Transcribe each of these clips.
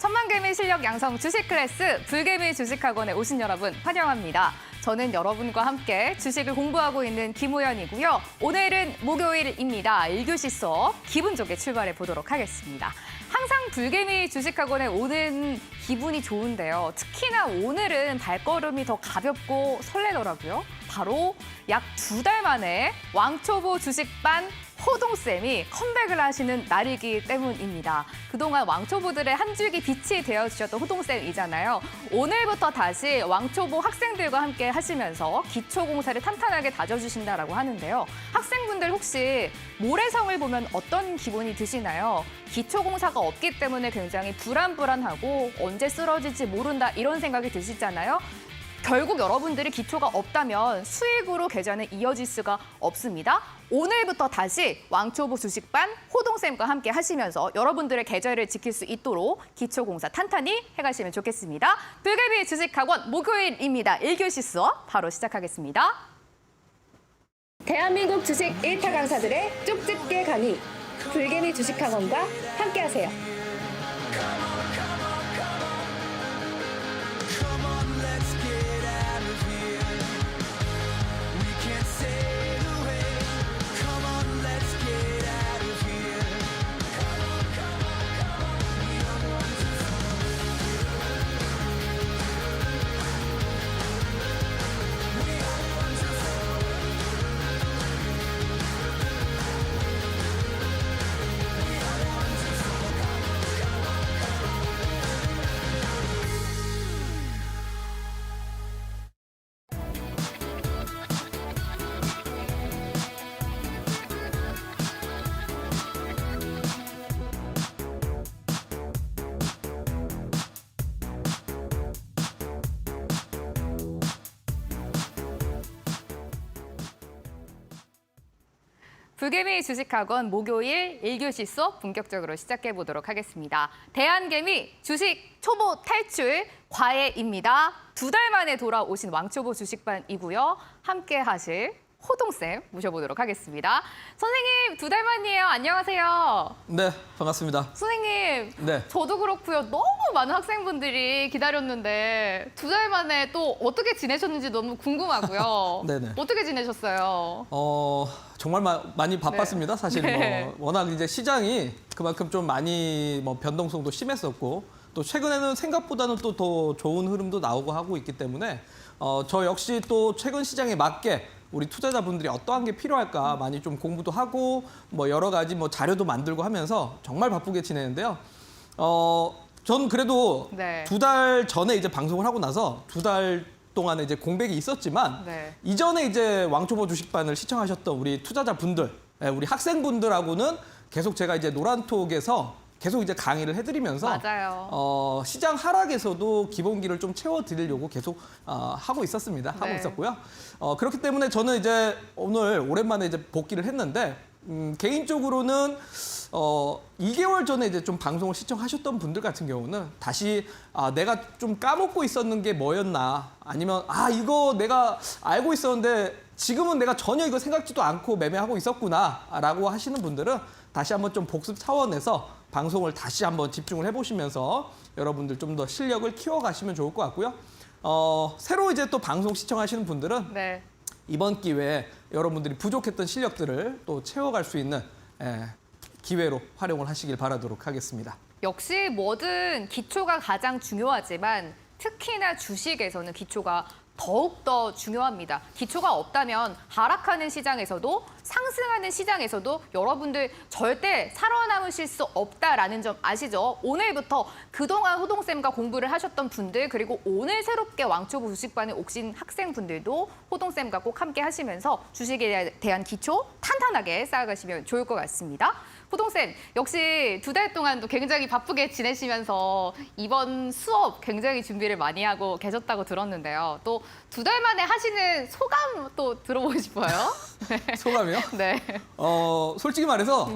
천만개미 실력 양성 주식 클래스 불개미 주식학원에 오신 여러분 환영합니다. 저는 여러분과 함께 주식을 공부하고 있는 김호연이고요. 오늘은 목요일입니다. 1교시 수업 기분 좋게 출발해 보도록 하겠습니다. 항상 불개미 주식학원에 오는 기분이 좋은데요. 특히나 오늘은 발걸음이 더 가볍고 설레더라고요. 바로 약 2달 만에 왕초보 주식반 호동쌤이 컴백을 하시는 날이기 때문입니다. 그동안 왕초보들의 한 줄기 빛이 되어주셨던 호동쌤이잖아요. 오늘부터 다시 왕초보 학생들과 함께 하시면서 기초공사를 탄탄하게 다져주신다라고 하는데요. 학생분들 혹시 모래성을 보면 어떤 기분이 드시나요? 기초공사가 없기 때문에 굉장히 불안하고 언제 쓰러질지 모른다 이런 생각이 드시잖아요. 결국 여러분들이 기초가 없다면 수익으로 계좌는 이어질 수가 없습니다. 오늘부터 다시 왕초보 주식반 호동쌤과 함께 하시면서 여러분들의 계좌를 지킬 수 있도록 기초공사 탄탄히 해가시면 좋겠습니다. 불개미 주식학원 목요일입니다. 1교시 수업 바로 시작하겠습니다. 대한민국 주식 1타 강사들의 쪽집게 강의 불개미 주식학원과 함께하세요. 불개미 주식학원 목요일 1교시 수업 본격적으로 시작해 보도록 하겠습니다. 대한개미 주식 초보 탈출 과외입니다. 2달 만에 돌아오신 왕초보 주식반이고요. 함께 하실 호동쌤 모셔보도록 하겠습니다. 선생님 2달 만이에요. 안녕하세요. 네, 반갑습니다. 선생님, 네. 저도 그렇고요. 너무 많은 학생분들이 기다렸는데 2달 만에 또 어떻게 지내셨는지 너무 궁금하고요. 네네. 어떻게 지내셨어요? 정말 많이 바빴습니다. 네. 사실 네. 뭐 워낙 이제 시장이 그만큼 좀 많이 뭐 변동성도 심했었고 또 최근에는 생각보다는 또 더 좋은 흐름도 나오고 하고 있기 때문에 저 역시 또 최근 시장에 맞게 우리 투자자분들이 어떠한 게 필요할까 많이 좀 공부도 하고 뭐 여러 가지 뭐 자료도 만들고 하면서 정말 바쁘게 지내는데요. 전 그래도 네. 2달 전에 이제 방송을 하고 나서 2달 동안에 이제 공백이 있었지만 네. 이전에 이제 왕초보 주식반을 시청하셨던 우리 투자자분들, 우리 학생분들하고는 계속 제가 이제 노란톡에서 계속 이제 강의를 해드리면서 맞아요. 시장 하락에서도 기본기를 좀 채워드리려고 계속 하고 있었습니다. 하고 네. 있었고요. 그렇기 때문에 저는 이제 오늘 오랜만에 이제 복귀를 했는데 개인적으로는 2개월 전에 이제 좀 방송을 시청하셨던 분들 같은 경우는 다시 내가 좀 까먹고 있었는 게 뭐였나 아니면 이거 내가 알고 있었는데 지금은 내가 전혀 이거 생각지도 않고 매매하고 있었구나라고 하시는 분들은 다시 한번 좀 복습 차원에서 방송을 다시 한번 집중을 해보시면서 여러분들 좀 더 실력을 키워가시면 좋을 것 같고요. 새로 이제 또 방송 시청하시는 분들은 네. 이번 기회에 여러분들이 부족했던 실력들을 또 채워갈 수 있는 기회로 활용을 하시길 바라도록 하겠습니다. 역시 뭐든 기초가 가장 중요하지만 특히나 주식에서는 기초가 더욱더 중요합니다. 기초가 없다면 하락하는 시장에서도 상승하는 시장에서도 여러분들 절대 살아남으실 수 없다라는 점 아시죠? 오늘부터 그동안 호동쌤과 공부를 하셨던 분들 그리고 오늘 새롭게 왕초보 주식반에 오신 학생분들도 호동쌤과 꼭 함께 하시면서 주식에 대한 기초 탄탄하게 쌓아가시면 좋을 것 같습니다. 호동쌤, 역시 2달 동안도 굉장히 바쁘게 지내시면서 이번 수업 굉장히 준비를 많이 하고 계셨다고 들었는데요. 또 2달 만에 하시는 소감 또 들어보고 싶어요. 네. 소감이요? 네. 솔직히 말해서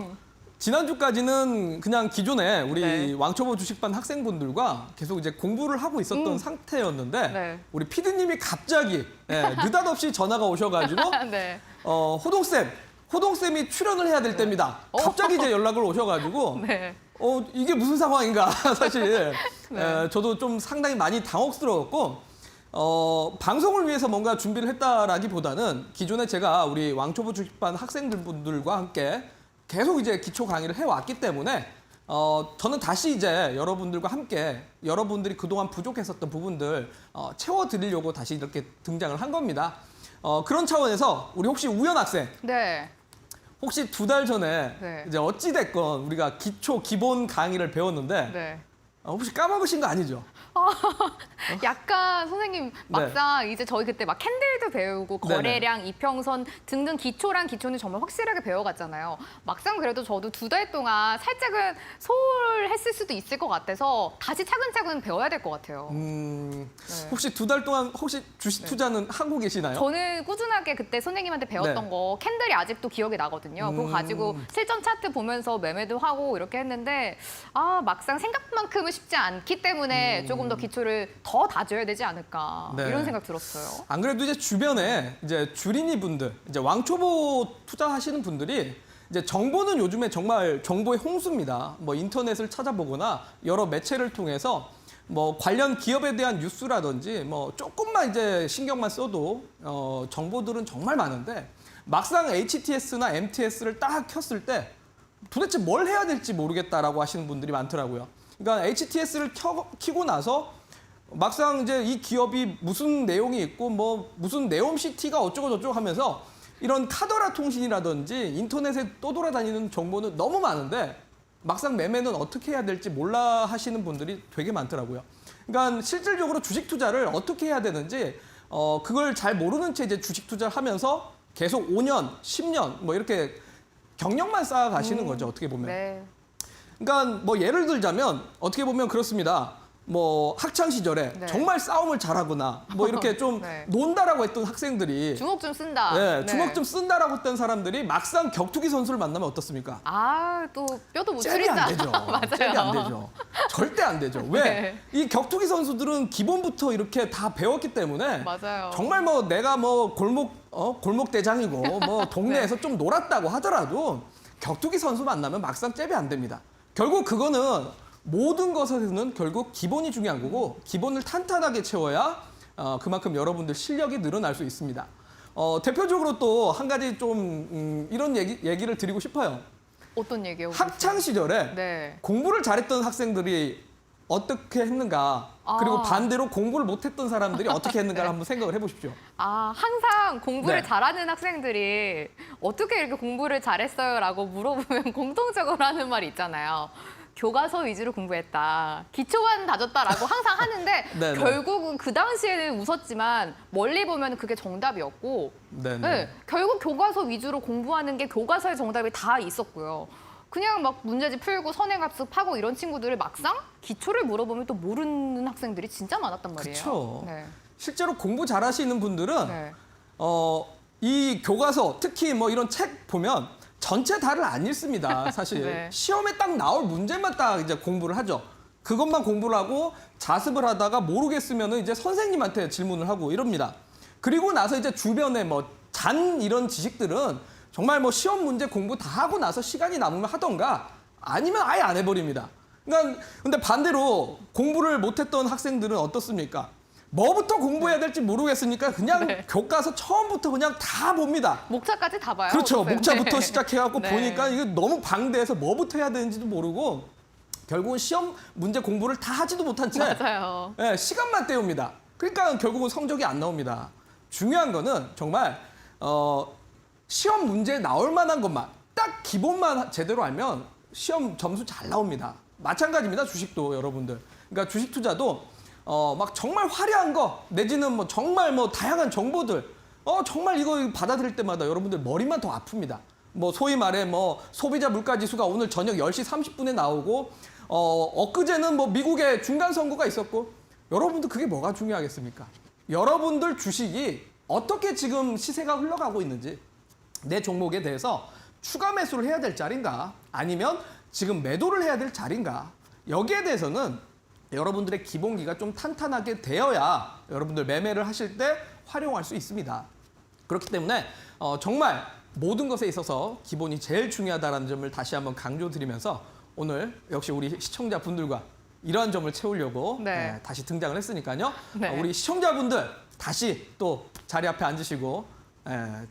지난주까지는 그냥 기존에 우리 네. 왕초보 주식반 학생분들과 계속 이제 공부를 하고 있었던 상태였는데 네. 우리 피디님이 갑자기 느닷없이 전화가 오셔가지고 네. 호동쌤이 출연을 해야 될 때입니다. 갑자기 이제 연락을 오셔가지고 네. 이게 무슨 상황인가 사실 네. 저도 좀 상당히 많이 당혹스러웠고 방송을 위해서 뭔가 준비를 했다라기보다는 기존에 제가 우리 왕초보 주식반 학생들분들과 함께 계속 이제 기초 강의를 해왔기 때문에 저는 다시 이제 여러분들과 함께 여러분들이 그동안 부족했었던 부분들 채워드리려고 다시 이렇게 등장을 한 겁니다. 그런 차원에서 우리 혹시 우연 학생 네. 혹시 2달 전에 네. 이제 어찌 됐건 우리가 기초 기본 강의를 배웠는데 네. 혹시 까먹으신 거 아니죠? 약간 선생님 막상 이제 저희 그때 막 캔들도 배우고 네네. 거래량, 이평선 등등 기초는 정말 확실하게 배워갔잖아요. 막상 그래도 저도 2달 동안 살짝은 소홀했을 수도 있을 것 같아서 다시 차근차근 배워야 될 것 같아요. 혹시 2달 동안 혹시 주식 투자는 하고 계시나요? 저는 꾸준하게 그때 선생님한테 배웠던 네. 거 캔들이 아직도 기억이 나거든요. 그거 가지고 실전 차트 보면서 매매도 하고 이렇게 했는데 막상 생각만큼은 쉽지 않기 때문에 조금 더 기초를 더 다져야 되지 않을까 네. 이런 생각 들었어요. 안 그래도 이제 주변에 이제 주린이 분들, 이제 왕초보 투자하시는 분들이 이제 정보는 요즘에 정말 정보의 홍수입니다. 뭐 인터넷을 찾아보거나 여러 매체를 통해서 뭐 관련 기업에 대한 뉴스라든지 뭐 조금만 이제 신경만 써도 정보들은 정말 많은데 막상 HTS나 MTS를 딱 켰을 때 도대체 뭘 해야 될지 모르겠다라고 하시는 분들이 많더라고요. 그러니까 HTS를 켜고 나서 막상 이제 이 기업이 무슨 내용이 있고 뭐 무슨 네옴시티가 어쩌고 저쩌고 하면서 이런 카더라 통신이라든지 인터넷에 떠돌아다니는 정보는 너무 많은데 막상 매매는 어떻게 해야 될지 몰라 하시는 분들이 되게 많더라고요. 그러니까 실질적으로 주식 투자를 어떻게 해야 되는지 그걸 잘 모르는 채 이제 주식 투자를 하면서 계속 5년, 10년 뭐 이렇게 경력만 쌓아 가시는 거죠. 어떻게 보면. 네. 그러니까 뭐 예를 들자면 어떻게 보면 그렇습니다. 뭐 학창 시절에 네. 정말 싸움을 잘하거나 뭐 이렇게 좀 네. 논다라고 했던 학생들이 주먹 좀 쓴다. 네, 주먹 좀 쓴다라고 했던 사람들이 막상 격투기 선수를 만나면 어떻습니까? 또 뼈도 못 잽이 추린다. 안 되죠. 맞아요. 잽이 안 되죠. 절대 안 되죠. 왜? 네. 이 격투기 선수들은 기본부터 이렇게 다 배웠기 때문에 맞아요. 정말 뭐 내가 뭐 골목 대장이고 뭐 동네에서 네. 좀 놀았다고 하더라도 격투기 선수 만나면 막상 잽이 안 됩니다. 결국 그거는 모든 것에서는 결국 기본이 중요한 거고 기본을 탄탄하게 채워야 그만큼 여러분들 실력이 늘어날 수 있습니다. 대표적으로 또 한 가지 좀 이런 얘기를 드리고 싶어요. 어떤 얘기요? 학창 시절에 네. 공부를 잘했던 학생들이 어떻게 했는가 그리고 반대로 공부를 못했던 사람들이 어떻게 했는가를 한번 생각을 해보십시오. 항상 공부를 네. 잘하는 학생들이 어떻게 이렇게 공부를 잘했어요라고 물어보면 공통적으로 하는 말이 있잖아요. 교과서 위주로 공부했다. 기초만 다졌다라고 항상 하는데 네네. 결국은 그 당시에는 웃었지만 멀리 보면 그게 정답이었고 네네. 네, 결국 교과서 위주로 공부하는 게 교과서의 정답이 다 있었고요. 그냥 막 문제집 풀고 선행학습하고 이런 친구들을 막상 기초를 물어보면 또 모르는 학생들이 진짜 많았단 말이에요. 그쵸. 네. 실제로 공부 잘하시는 분들은 네. 이 교과서 특히 뭐 이런 책 보면 전체 다를 안 읽습니다. 사실 네. 시험에 딱 나올 문제만 딱 이제 공부를 하죠. 그것만 공부를 하고 자습을 하다가 모르겠으면은 이제 선생님한테 질문을 하고 이럽니다. 그리고 나서 이제 주변에 뭐 잔 이런 지식들은 정말 뭐 시험 문제 공부 다 하고 나서 시간이 남으면 하던가 아니면 아예 안 해버립니다. 그러니까 근데 반대로 공부를 못했던 학생들은 어떻습니까? 뭐부터 공부해야 될지 모르겠으니까 그냥 네. 교과서 처음부터 그냥 다 봅니다. 목차까지 다 봐요. 그렇죠. 네. 목차부터 시작해갖고 네. 보니까 이게 너무 방대해서 뭐부터 해야 되는지도 모르고 결국은 시험 문제 공부를 다 하지도 못한 채 맞아요. 예, 시간만 때웁니다. 그러니까 결국은 성적이 안 나옵니다. 중요한 거는 정말 시험 문제에 나올 만한 것만 딱 기본만 제대로 알면 시험 점수 잘 나옵니다. 마찬가지입니다. 주식도 여러분들. 그러니까 주식 투자도 막 정말 화려한 거 내지는 뭐 정말 뭐 다양한 정보들 정말 이거 받아들일 때마다 여러분들 머리만 더 아픕니다. 뭐 소위 말해 뭐 소비자 물가 지수가 오늘 저녁 10시 30분에 나오고 엊그제는 뭐 미국의 중간 선거가 있었고 여러분들 그게 뭐가 중요하겠습니까? 여러분들 주식이 어떻게 지금 시세가 흘러가고 있는지 내 종목에 대해서 추가 매수를 해야 될 자리인가 아니면 지금 매도를 해야 될 자리인가 여기에 대해서는 여러분들의 기본기가 좀 탄탄하게 되어야 여러분들 매매를 하실 때 활용할 수 있습니다. 그렇기 때문에 정말 모든 것에 있어서 기본이 제일 중요하다는 점을 다시 한번 강조드리면서 오늘 역시 우리 시청자분들과 이러한 점을 채우려고 네. 다시 등장을 했으니까요. 네. 우리 시청자분들 다시 또 자리 앞에 앉으시고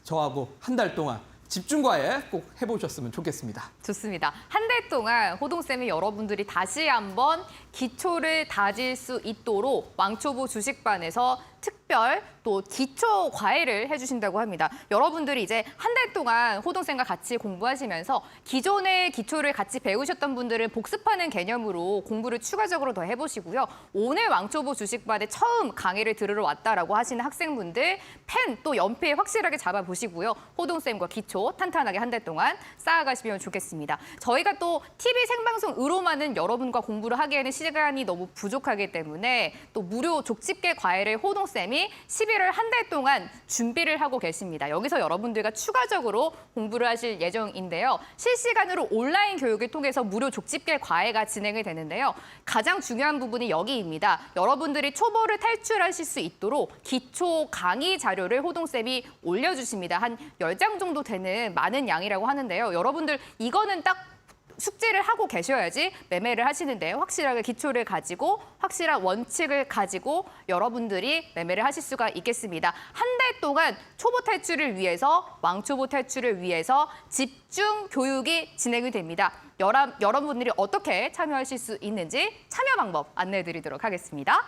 저하고 한 달 동안 집중과외 꼭 해보셨으면 좋겠습니다. 좋습니다. 한 달 동안 호동쌤이 여러분들이 다시 한번 기초를 다질 수 있도록 왕초보 주식반에서 특별 또 기초 과외를 해주신다고 합니다. 여러분들이 이제 한 달 동안 호동쌤과 같이 공부하시면서 기존의 기초를 같이 배우셨던 분들은 복습하는 개념으로 공부를 추가적으로 더 해보시고요. 오늘 왕초보 주식반에 처음 강의를 들으러 왔다라고 하시는 학생분들 펜 또 연필 확실하게 잡아보시고요. 호동쌤과 기초 탄탄하게 한 달 동안 쌓아가시면 좋겠습니다. 저희가 또 TV 생방송으로만은 여러분과 공부를 하기에는 시간이 너무 부족하기 때문에 또 무료 족집게 과외를 호동쌤이 11월 한 달 동안 준비를 하고 계십니다. 여기서 여러분들과 추가적으로 공부를 하실 예정인데요. 실시간으로 온라인 교육을 통해서 무료 족집게 과외가 진행이 되는데요. 가장 중요한 부분이 여기입니다. 여러분들이 초보를 탈출하실 수 있도록 기초 강의 자료를 호동쌤이 올려주십니다. 한 10장 정도 되는 많은 양이라고 하는데요. 여러분들 이거는 딱 숙지를 하고 계셔야지 매매를 하시는데 확실하게 기초를 가지고 확실한 원칙을 가지고 여러분들이 매매를 하실 수가 있겠습니다. 한 달 동안 초보 탈출을 위해서 왕초보 탈출을 위해서 집중 교육이 진행이 됩니다. 여러분들이 어떻게 참여하실 수 있는지 참여 방법 안내해 드리도록 하겠습니다.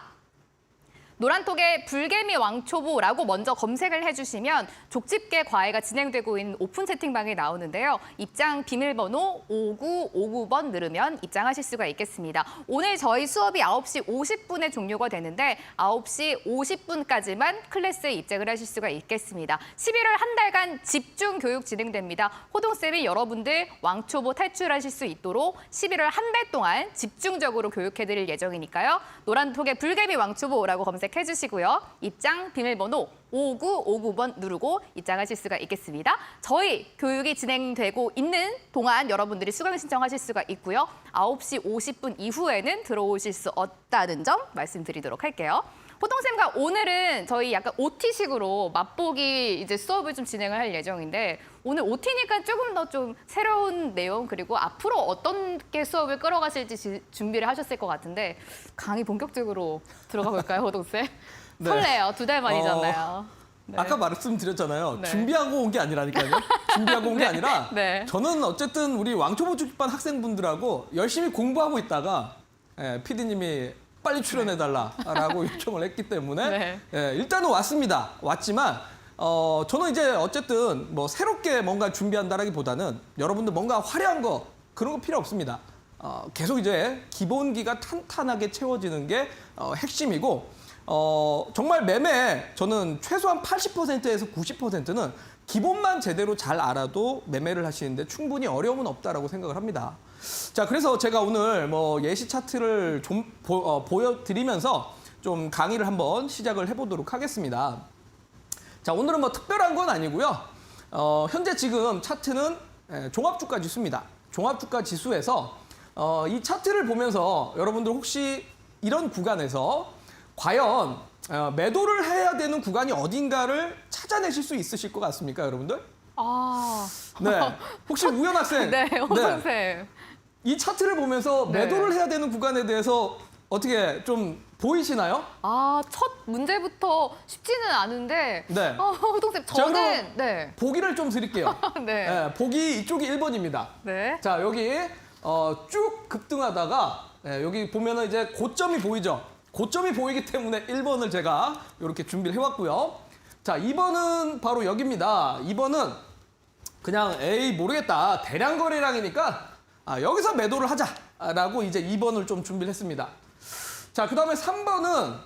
노란톡에 불개미 왕초보라고 먼저 검색을 해주시면 족집게 과외가 진행되고 있는 오픈 채팅방이 나오는데요. 입장 비밀번호 5959번 누르면 입장하실 수가 있겠습니다. 오늘 저희 수업이 9시 50분에 종료가 되는데 9시 50분까지만 클래스에 입장을 하실 수가 있겠습니다. 11월 한 달간 집중 교육 진행됩니다. 호동쌤이 여러분들 왕초보 탈출하실 수 있도록 11월 한 달 동안 집중적으로 교육해드릴 예정이니까요. 노란톡에 불개미 왕초보라고 검색해주시고요. 입장 비밀번호 5959번 누르고 입장하실 수가 있겠습니다. 저희 교육이 진행되고 있는 동안 여러분들이 수강 신청하실 수가 있고요. 9시 50분 이후에는 들어오실 수 없다는 점 말씀드리도록 할게요. 호동쌤과 오늘은 저희 약간 OT식으로 맛보기 이제 수업을 좀 진행을 할 예정인데 오늘 OT니까 조금 더 좀 새로운 내용 그리고 앞으로 어떻게 수업을 끌어가실지 준비를 하셨을 것 같은데 강의 본격적으로 들어가 볼까요, 호동쌤? 네. 설레요. 2달 만이잖아요. 네. 아까 말씀드렸잖아요. 네. 준비하고 온 게 아니라니까요. 준비하고 온 게 아니라 네. 저는 어쨌든 우리 왕초보 주식반 학생분들하고 열심히 공부하고 있다가 PD님이 빨리 출연해달라라고 요청을 했기 때문에 네. 일단은 왔습니다. 왔지만 저는 이제 어쨌든 뭐 새롭게 뭔가 준비한다라기보다는 여러분들 뭔가 화려한 거 그런 거 필요 없습니다. 계속 이제 기본기가 탄탄하게 채워지는 게 핵심이고 정말 매매 저는 최소한 80%에서 90%는 기본만 제대로 잘 알아도 매매를 하시는데 충분히 어려움은 없다라고 생각을 합니다. 자, 그래서 제가 오늘 뭐 예시 차트를 좀 보여드리면서 좀 강의를 한번 시작을 해보도록 하겠습니다. 자, 오늘은 뭐 특별한 건 아니고요. 현재 지금 차트는 종합주가 지수입니다. 종합주가 지수에서 이 차트를 보면서 여러분들 혹시 이런 구간에서 과연 매도를 해야 되는 구간이 어딘가를 찾아내실 수 있으실 것 같습니까, 여러분들? 네. 혹시 우연 학생? 네, 호동쌤. 이 차트를 보면서 네. 매도를 해야 되는 구간에 대해서 어떻게 좀 보이시나요? 첫 문제부터 쉽지는 않은데 네. 호동쌤 자, 그럼 저는 네. 보기를 좀 드릴게요. 네. 보기 이쪽이 1번입니다. 네. 자, 여기 쭉 급등하다가 여기 보면은 이제 고점이 보이죠? 고점이 보이기 때문에 1번을 제가 이렇게 준비를 해왔고요. 자, 2번은 바로 여기입니다. 2번은 그냥 에이 모르겠다. 대량 거래량이니까 여기서 매도를 하자라고 이제 2번을 좀 준비를 했습니다. 자, 그다음에 3번은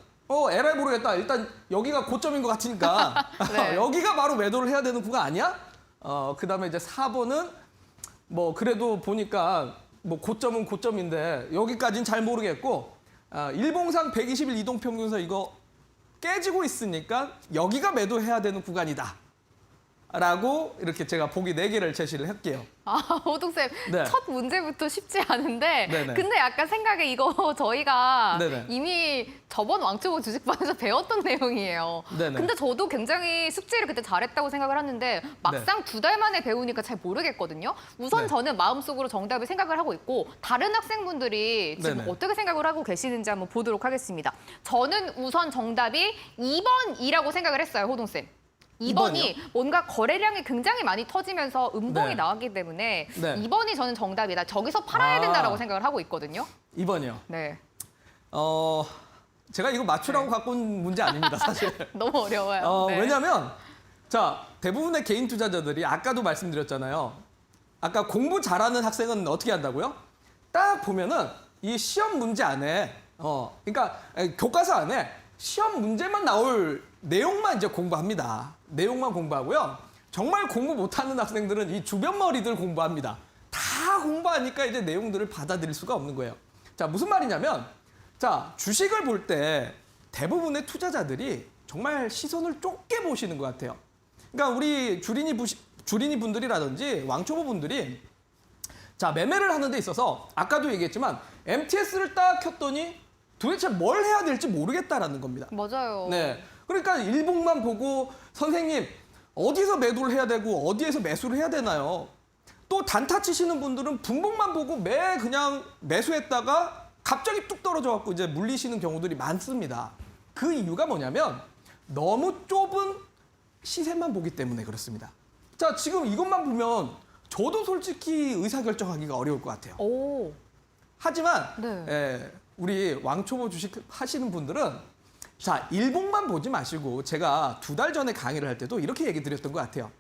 에라이 모르겠다. 일단 여기가 고점인 것 같으니까 네. 여기가 바로 매도를 해야 되는 구간 아니야? 그다음에 이제 4번은 뭐 그래도 보니까 뭐 고점은 고점인데 여기까지는 잘 모르겠고 일봉상 120일 이동평균선 이거 깨지고 있으니까 여기가 매도해야 되는 구간이다. 라고 이렇게 제가 보기 4개를 제시를 할게요. 아, 호동쌤, 네. 첫 문제부터 쉽지 않은데 네네. 근데 약간 생각에 이거 저희가 네네. 이미 저번 왕초보 주식반에서 배웠던 내용이에요. 네네. 근데 저도 굉장히 숙제를 그때 잘했다고 생각을 하는데 막상 2달 만에 배우니까 잘 모르겠거든요. 우선 네. 저는 마음속으로 정답을 생각을 하고 있고 다른 학생분들이 지금 네네. 어떻게 생각을 하고 계시는지 한번 보도록 하겠습니다. 저는 우선 정답이 2번이라고 생각을 했어요, 호동쌤. 2번이 이번이요? 뭔가 거래량이 굉장히 많이 터지면서 음봉이 네. 나왔기 때문에 네. 2번이 저는 정답이다. 저기서 팔아야 아. 된다라고 생각을 하고 있거든요. 2번이요. 네. 제가 이거 맞추라고 네. 갖고 온 문제 아닙니다, 사실. 너무 어려워요. 네. 왜냐하면 자 대부분의 개인 투자자들이 아까도 말씀드렸잖아요. 아까 공부 잘하는 학생은 어떻게 한다고요? 딱 보면은 이 시험 문제 안에 그러니까 교과서 안에 시험 문제만 나올 내용만 이제 공부합니다. 내용만 공부하고요. 정말 공부 못하는 학생들은 이 주변 머리들 공부합니다. 다 공부하니까 이제 내용들을 받아들일 수가 없는 거예요. 자, 무슨 말이냐면 자, 주식을 볼 때 대부분의 투자자들이 정말 시선을 좁게 보시는 것 같아요. 그러니까 우리 주린이 분들이라든지 왕초보 분들이 자, 매매를 하는 데 있어서 아까도 얘기했지만 MTS를 딱 켰더니 도대체 뭘 해야 될지 모르겠다라는 겁니다. 맞아요. 네. 그러니까 일봉만 보고 선생님 어디서 매도를 해야 되고 어디에서 매수를 해야 되나요? 또 단타 치시는 분들은 분봉만 보고 그냥 매수했다가 갑자기 뚝 떨어져 갖고 이제 물리시는 경우들이 많습니다. 그 이유가 뭐냐면 너무 좁은 시세만 보기 때문에 그렇습니다. 자, 지금 이것만 보면 저도 솔직히 의사결정하기가 어려울 것 같아요. 오. 하지만 네. 우리 왕초보 주식 하시는 분들은 자, 일봉만 보지 마시고 제가 2달 전에 강의를 할 때도 이렇게 얘기 드렸던 것 같아요.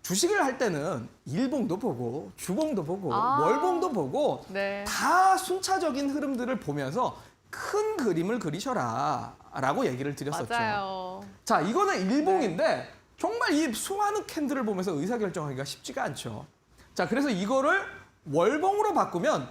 주식을 할 때는 일봉도 보고 주봉도 보고 월봉도 보고 네. 다 순차적인 흐름들을 보면서 큰 그림을 그리셔라 라고 얘기를 드렸었죠. 맞아요. 자, 이거는 일봉인데 정말 이 수많은 캔들을 보면서 의사결정하기가 쉽지가 않죠. 자, 그래서 이거를 월봉으로 바꾸면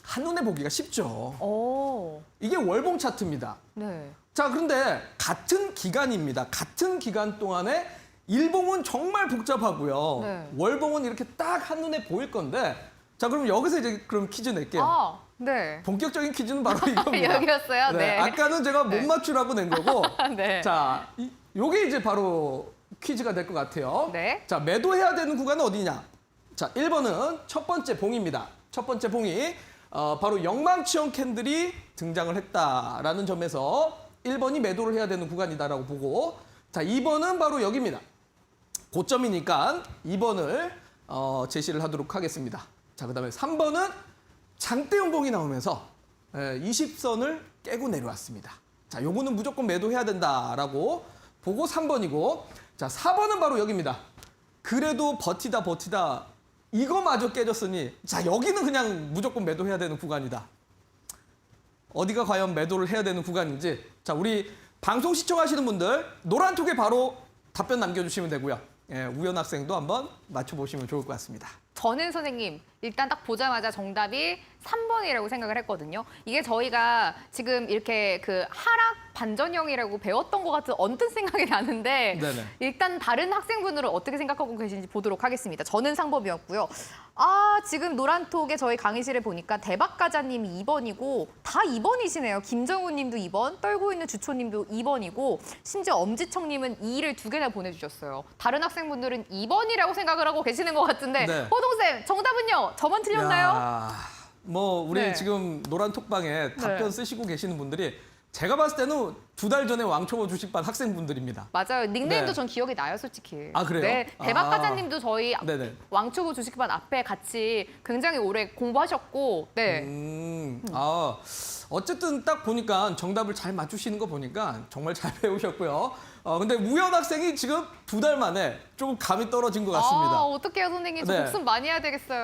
한눈에 보기가 쉽죠. 오. 이게 월봉 차트입니다. 네. 자, 그런데 같은 기간입니다. 같은 기간 동안에 일봉은 정말 복잡하고요. 네. 월봉은 이렇게 딱 한눈에 보일 건데 자, 그럼 여기서 이제 그럼 퀴즈 낼게요. 아, 네. 본격적인 퀴즈는 바로 이겁니다. 여기였어요? 네. 아까는 제가 못 네. 맞추라고 낸 거고 네. 자, 요게 이제 바로 퀴즈가 될 것 같아요. 네. 자, 매도해야 되는 구간은 어디냐? 자, 1번은 첫 번째 봉입니다. 첫 번째 봉이 바로 영망치형 캔들이 등장을 했다라는 점에서 1번이 매도를 해야 되는 구간이다라고 보고 자, 2번은 바로 여기입니다. 고점이니까 2번을 제시를 하도록 하겠습니다. 자, 그다음에 3번은 장대 연봉이 나오면서 20선을 깨고 내려왔습니다. 자, 요거는 무조건 매도해야 된다라고 보고 3번이고 자, 4번은 바로 여기입니다. 그래도 버티다 이거마저 깨졌으니 자, 여기는 그냥 무조건 매도해야 되는 구간이다. 어디가 과연 매도를 해야 되는 구간인지 자, 우리 방송 시청하시는 분들 노란톡에 바로 답변 남겨주시면 되고요. 우연 학생도 한번 맞춰보시면 좋을 것 같습니다. 저는 선생님 일단 딱 보자마자 정답이 3번이라고 생각을 했거든요. 이게 저희가 지금 이렇게 그 하락 반전형이라고 배웠던 것 같은 언뜻 생각이 나는데 네네. 일단 다른 학생분들은 어떻게 생각하고 계신지 보도록 하겠습니다. 저는 상법이었고요. 지금 노란톡에 저희 강의실에 보니까 대박가자님이 2번이고 다 2번이시네요. 김정우님도 2번, 떨고 있는 주초님도 2번이고 심지어 엄지청님은 2를 2개나 보내주셨어요. 다른 학생분들은 2번이라고 생각을 하고 계시는 것 같은데 네. 호동쌤 정답은요? 저만 틀렸나요? 야, 뭐 우리 네. 지금 노란톡방에 답변 네. 쓰시고 계시는 분들이 제가 봤을 때는 2달 전에 왕초보 주식반 학생분들입니다. 맞아요. 닉네임도 네. 전 기억이 나요, 솔직히. 아, 그래요? 네, 대박가자님도 저희 네네. 왕초보 주식반 앞에 같이 굉장히 오래 공부하셨고, 네. 어쨌든 딱 보니까 정답을 잘 맞추시는 거 보니까 정말 잘 배우셨고요. 근데 우연 학생이 지금 2달 만에 조금 감이 떨어진 것 같습니다. 어떡해요, 선생님. 저 네. 복습 많이 해야 되겠어요.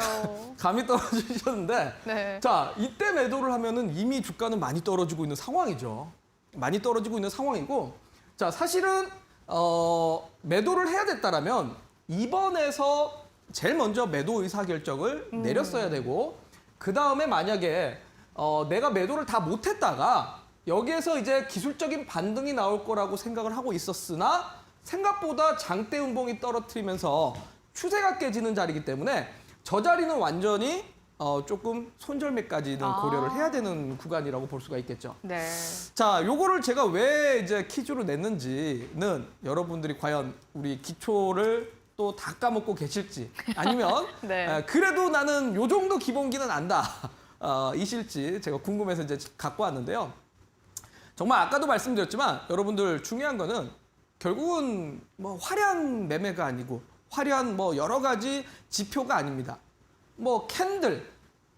감이 떨어지셨는데 네. 자, 이때 매도를 하면은 이미 주가는 많이 떨어지고 있는 상황이죠. 많이 떨어지고 있는 상황이고 자, 사실은 매도를 해야 됐다라면 2번에서 제일 먼저 매도 의사결정을 내렸어야 되고 그다음에 만약에 내가 매도를 다 못했다가 여기에서 이제 기술적인 반등이 나올 거라고 생각을 하고 있었으나 생각보다 장대 음봉이 떨어뜨리면서 추세가 깨지는 자리이기 때문에 저 자리는 완전히 조금 손절매까지는 고려를 해야 되는 구간이라고 볼 수가 있겠죠. 네. 자, 요거를 제가 왜 이제 퀴즈로 냈는지는 여러분들이 과연 우리 기초를 또 다 까먹고 계실지 아니면 네. 그래도 나는 요 정도 기본기는 안다 이실지 제가 궁금해서 이제 갖고 왔는데요. 정말 아까도 말씀드렸지만 여러분들 중요한 거는 결국은 뭐 화려한 매매가 아니고 화려한 뭐 여러 가지 지표가 아닙니다. 뭐 캔들,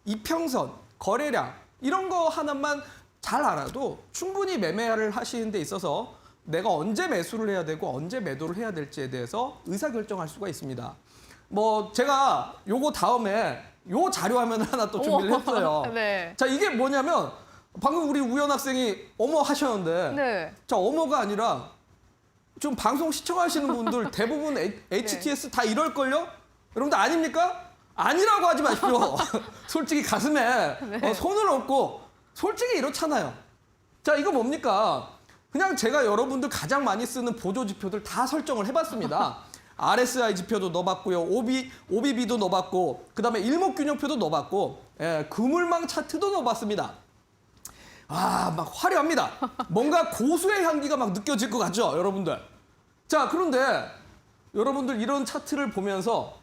이평선, 거래량 이런 거 하나만 잘 알아도 충분히 매매를 하시는 데 있어서 내가 언제 매수를 해야 되고 언제 매도를 해야 될지에 대해서 의사결정할 수가 있습니다. 뭐 제가 요거 다음에 요 자료 화면을 하나 또 준비를 했어요. 네. 자, 이게 뭐냐면 방금 우리 우연 학생이 어머 하셨는데 네. 자, 어머가 아니라 좀 방송 시청하시는 분들 대부분 HTS 다 이럴걸요? 여러분들 아닙니까? 아니라고 하지 마십시오. 솔직히 가슴에 손을 얹고 솔직히 이렇잖아요. 자, 이거 뭡니까? 그냥 제가 여러분들 가장 많이 쓰는 보조 지표들 다 설정을 해봤습니다. RSI 지표도 넣어봤고요. OBB도 넣어봤고 그다음에 일목균형표도 넣어봤고 그물망 차트도 넣어봤습니다. 아, 막 화려합니다. 뭔가 고수의 향기가 막 느껴질 것 같죠, 여러분들? 자, 그런데 여러분들 이런 차트를 보면서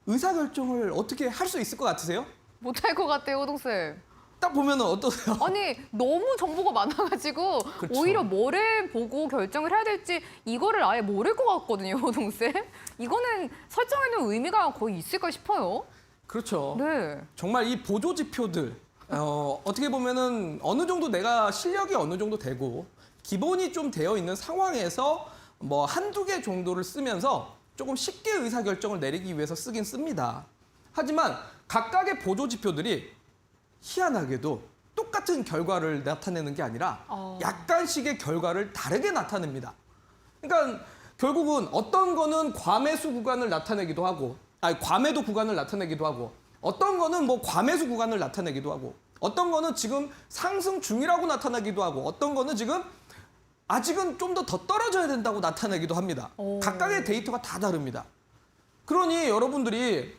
의사결정을 어떻게 할 수 있을 것 같으세요? 못할 것 같아요, 호동쌤. 딱 보면은 어떠세요? 아니, 너무 정보가 많아가지고 그렇죠. 오히려 뭐를 보고 결정을 해야 될지 이거를 아예 모를 것 같거든요, 호동쌤. 이거는 설정에는 의미가 거의 있을까 싶어요. 그렇죠. 네. 정말 이 보조 지표들 어떻게 보면은 어느 정도 내가 실력이 어느 정도 되고 기본이 좀 되어 있는 상황에서 뭐 한두 개 정도를 쓰면서 조금 쉽게 의사결정을 내리기 위해서 쓰긴 씁니다. 하지만 각각의 보조 지표들이 희한하게도 똑같은 결과를 나타내는 게 아니라 약간씩의 결과를 다르게 나타냅니다. 그러니까 결국은 어떤 거는 과매수 구간을 나타내기도 하고, 아니 과매도 구간을 나타내기도 하고, 어떤 거는 뭐 과매수 구간을 나타내기도 하고, 어떤 거는 지금 상승 중이라고 나타나기도 하고, 어떤 거는 지금 아직은 좀 더 떨어져야 된다고 나타내기도 합니다. 각각의 데이터가 다 다릅니다. 그러니 여러분들이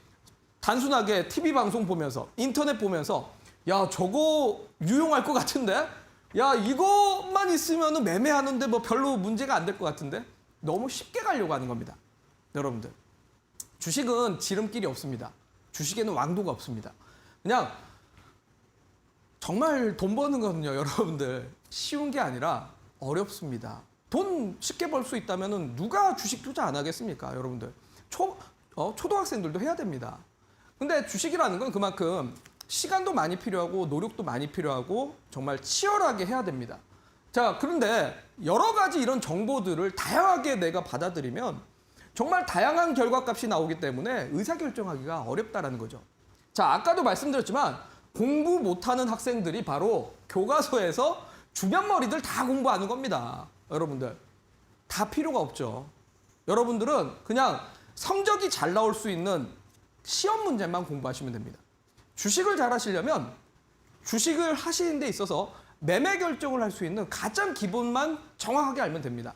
단순하게 TV 방송 보면서 인터넷 보면서 야, 저거 유용할 것 같은데? 야, 이것만 있으면 매매하는데 뭐 별로 문제가 안 될 것 같은데? 너무 쉽게 가려고 하는 겁니다. 여러분들. 주식은 지름길이 없습니다. 주식에는 왕도가 없습니다. 그냥 정말 돈 버는 거는요, 여러분들. 쉬운 게 아니라 어렵습니다. 돈 쉽게 벌 수 있다면 누가 주식 투자 안 하겠습니까, 여러분들? 초등학생들도 해야 됩니다. 근데 주식이라는 건 그만큼 시간도 많이 필요하고 노력도 많이 필요하고 정말 치열하게 해야 됩니다. 자, 그런데 여러 가지 이런 정보들을 다양하게 내가 받아들이면 정말 다양한 결과값이 나오기 때문에 의사결정하기가 어렵다라는 거죠. 자, 아까도 말씀드렸지만 공부 못하는 학생들이 바로 교과서에서 주변머리들 다 공부하는 겁니다. 여러분들. 다 필요가 없죠. 여러분들은 그냥 성적이 잘 나올 수 있는 시험 문제만 공부하시면 됩니다. 주식을 잘 하시려면 주식을 하시는 데 있어서 매매 결정을 할 수 있는 가장 기본만 정확하게 알면 됩니다.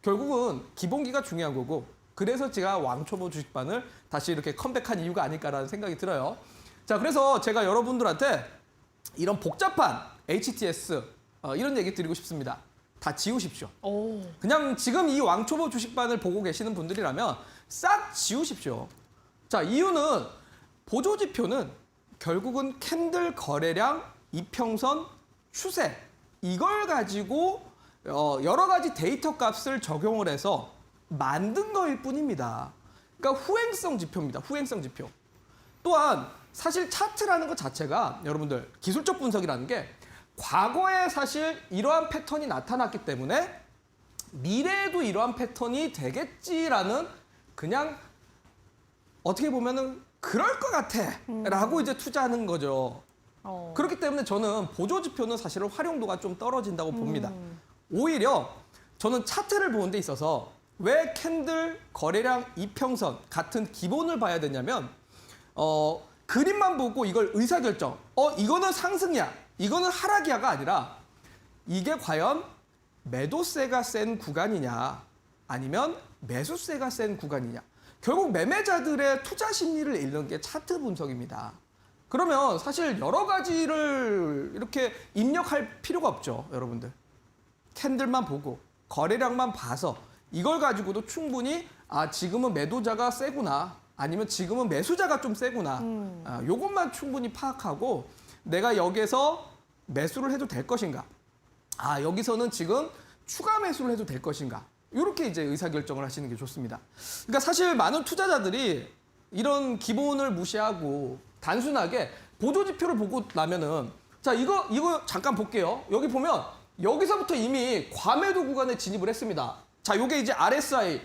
결국은 기본기가 중요한 거고 그래서 제가 왕초보 주식반을 다시 이렇게 컴백한 이유가 아닐까라는 생각이 들어요. 자, 그래서 제가 여러분들한테 이런 복잡한 HTS 이런 얘기 드리고 싶습니다. 다 지우십시오. 그냥 지금 이 왕초보 주식반을 보고 계시는 분들이라면 싹 지우십시오. 자, 이유는 보조지표는 결국은 캔들 거래량, 이평선, 추세 이걸 가지고 여러 가지 데이터 값을 적용을 해서 만든 거일 뿐입니다. 그러니까 후행성 지표입니다. 후행성 지표. 또한 사실 차트라는 것 자체가 여러분들 기술적 분석이라는 게 과거에 사실 이러한 패턴이 나타났기 때문에 미래에도 이러한 패턴이 되겠지라는 그냥 어떻게 보면은 그럴 것 같아 라고 이제 투자하는 거죠. 그렇기 때문에 저는 보조지표는 사실은 활용도가 좀 떨어진다고 봅니다. 오히려 저는 차트를 보는 데 있어서 왜 캔들, 거래량, 이평선 같은 기본을 봐야 되냐면 그림만 보고 이걸 의사결정 이거는 상승이야, 이거는 하락이야가 아니라 이게 과연 매도세가 센 구간이냐 아니면 매수세가 센 구간이냐. 결국 매매자들의 투자 심리를 읽는 게 차트 분석입니다. 그러면 사실 여러 가지를 이렇게 입력할 필요가 없죠, 여러분들. 캔들만 보고 거래량만 봐서 이걸 가지고도 충분히 지금은 매도자가 세구나, 아니면 지금은 매수자가 좀 세구나, 요것만 충분히 파악하고 내가 여기서 매수를 해도 될 것인가, 여기서는 지금 추가 매수를 해도 될 것인가, 이렇게 이제 의사결정을 하시는 게 좋습니다. 그러니까 사실 많은 투자자들이 이런 기본을 무시하고 단순하게 보조지표를 보고 나면은, 자, 이거 잠깐 볼게요. 여기 보면 여기서부터 이미 과매도 구간에 진입을 했습니다. 자, 요게 이제 RSI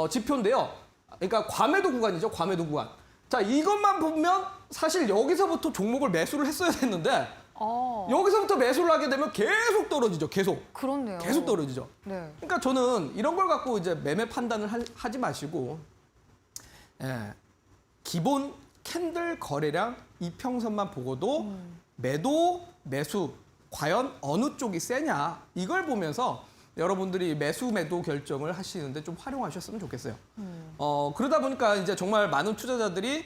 지표인데요. 그러니까 과매도 구간이죠, 과매도 구간. 자, 이것만 보면 사실 여기서부터 종목을 매수를 했어야 됐는데 여기서부터 매수를 하게 되면 계속 떨어지죠, 계속. 그렇네요. 계속 떨어지죠. 네. 그러니까 저는 이런 걸 갖고 이제 매매 판단을 하지 마시고, 기본 캔들 거래량 이평선만 보고도 매도, 매수 과연 어느 쪽이 세냐, 이걸 보면서 여러분들이 매수, 매도 결정을 하시는데 좀 활용하셨으면 좋겠어요. 그러다 보니까 이제 정말 많은 투자자들이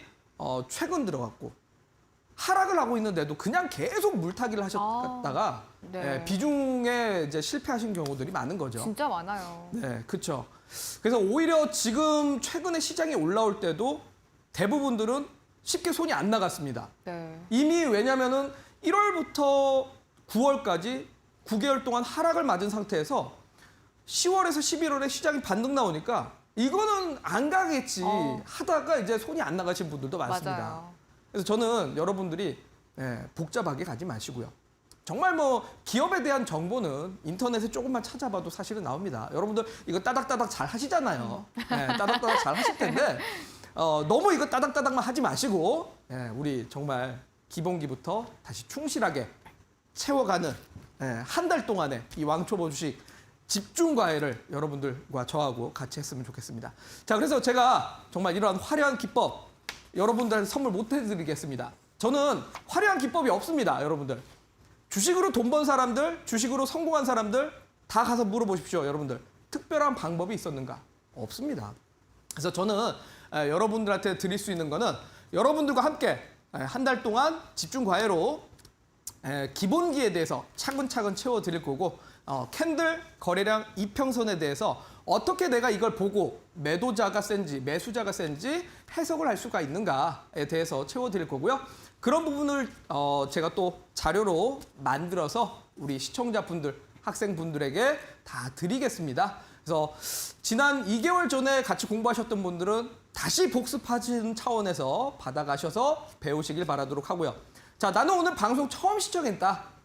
최근 들어갔고 하락을 하고 있는데도 그냥 계속 물타기를 하셨다가 네. 비중에 이제 실패하신 경우들이 많은 거죠. 진짜 많아요. 네, 그렇죠. 그래서 오히려 지금 최근에 시장이 올라올 때도 대부분들은 쉽게 손이 안 나갔습니다. 네. 이미 왜냐면은 1월부터 9월까지 9개월 동안 하락을 맞은 상태에서 10월에서 11월에 시장이 반등 나오니까 이거는 안 가겠지 하다가 이제 손이 안 나가신 분들도 많습니다. 맞아요. 그래서 저는 여러분들이 복잡하게 가지 마시고요. 정말 뭐 기업에 대한 정보는 인터넷에 조금만 찾아봐도 사실은 나옵니다. 여러분들 이거 따닥따닥 잘 하시잖아요. 따닥따닥 잘 하실 텐데 너무 이거 따닥따닥만 하지 마시고 우리 정말 기본기부터 다시 충실하게 채워가는 한 달 동안의 이 왕초보 주식 집중 과외를 여러분들과 저하고 같이 했으면 좋겠습니다. 자, 그래서 제가 정말 이러한 화려한 기법 여러분들한테 선물 못 해드리겠습니다. 저는 화려한 기법이 없습니다, 여러분들. 주식으로 돈 번 사람들, 주식으로 성공한 사람들 다 가서 물어보십시오, 여러분들. 특별한 방법이 있었는가? 없습니다. 그래서 저는 여러분들한테 드릴 수 있는 거는 여러분들과 함께 한 달 동안 집중 과외로 기본기에 대해서 차근차근 채워드릴 거고, 캔들 거래량 이평선에 대해서 어떻게 내가 이걸 보고 매도자가 센지 매수자가 센지 해석을 할 수가 있는가에 대해서 채워드릴 거고요. 그런 부분을 제가 또 자료로 만들어서 우리 시청자분들, 학생분들에게 다 드리겠습니다. 그래서 지난 2개월 전에 같이 공부하셨던 분들은 다시 복습하시는 차원에서 받아가셔서 배우시길 바라도록 하고요. 자, 나는 오늘 방송 처음 시청했다.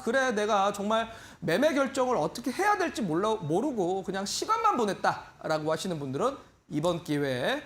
그래, 내가 정말 매매 결정을 어떻게 해야 될지 모르고 그냥 시간만 보냈다라고 하시는 분들은 이번 기회에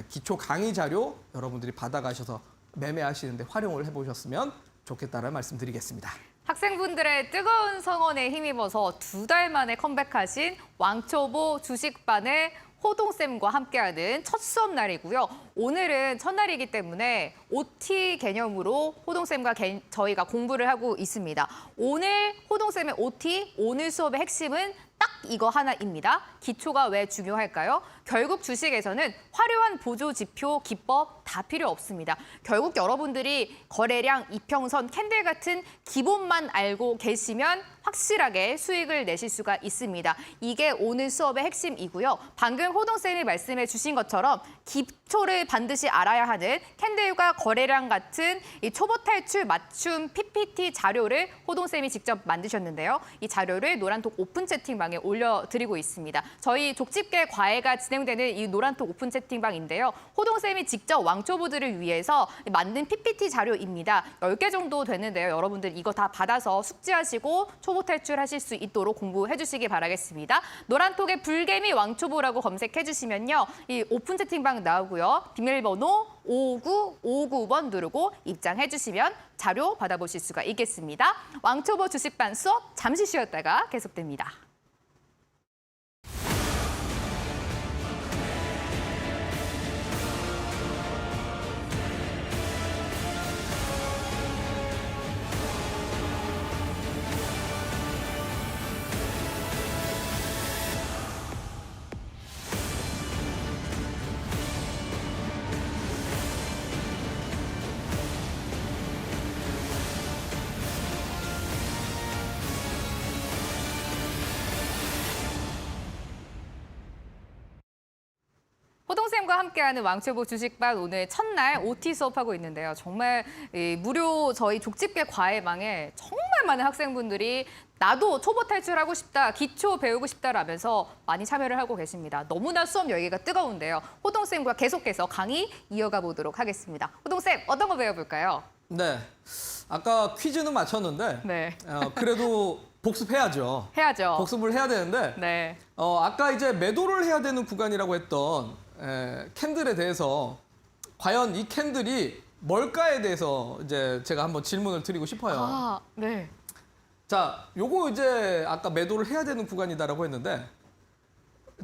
기초 강의 자료 여러분들이 받아가셔서 매매하시는데 활용을 해보셨으면 좋겠다는 말씀 드리겠습니다. 학생분들의 뜨거운 성원에 힘입어서 2달 만에 컴백하신 왕초보 주식반의 호동쌤과 함께하는 첫 수업 날이고요. 오늘은 첫날이기 때문에 OT 개념으로 호동쌤과 저희가 공부를 하고 있습니다. 오늘 호동쌤의 OT, 오늘 수업의 핵심은 딱 이거 하나입니다. 기초가 왜 중요할까요? 결국 주식에서는 화려한 보조 지표, 기법 다 필요 없습니다. 결국 여러분들이 거래량, 이평선, 캔들 같은 기본만 알고 계시면 확실하게 수익을 내실 수가 있습니다. 이게 오늘 수업의 핵심이고요. 방금 호동쌤이 말씀해 주신 것처럼 기초를 반드시 알아야 하는 캔들과 거래량 같은 이 초보 탈출 맞춤 PPT 자료를 호동쌤이 직접 만드셨는데요. 이 자료를 노란톡 오픈 채팅방에 올려드리고 있습니다. 저희 족집게 과외가 진행되는 이 노란톡 오픈 채팅방인데요. 호동쌤이 직접 왕초보들을 위해서 만든 PPT 자료입니다. 10개 정도 되는데요. 여러분들 이거 다 받아서 숙지하시고 초보 탈출하실 수 있도록 공부해 주시기 바라겠습니다. 노란톡에 불개미 왕초보라고 검색해 주시면요. 이 오픈 채팅방 나오고요. 비밀번호 5959번 누르고 입장해 주시면 자료 받아보실 수가 있겠습니다. 왕초보 주식반 수업 잠시 쉬었다가 계속됩니다. 호동쌤과 함께하는 왕초보 주식반 오늘 첫날 OT 수업하고 있는데요. 정말 무료 저희 족집게 과외방에 정말 많은 학생분들이 나도 초보 탈출하고 싶다, 기초 배우고 싶다라면서 많이 참여를 하고 계십니다. 너무나 수업 열기가 뜨거운데요. 호동쌤과 계속해서 강의 이어가 보도록 하겠습니다. 호동쌤, 어떤 거 배워볼까요? 네. 아까 퀴즈는 맞췄는데 네. 그래도 복습해야죠. 해야죠. 복습을 해야 되는데 네. 아까 이제 매도를 해야 되는 구간이라고 했던 캔들에 대해서 과연 이 캔들이 뭘까에 대해서 이제 제가 한번 질문을 드리고 싶어요. 아, 네. 자, 요거 이제 아까 매도를 해야 되는 구간이다라고 했는데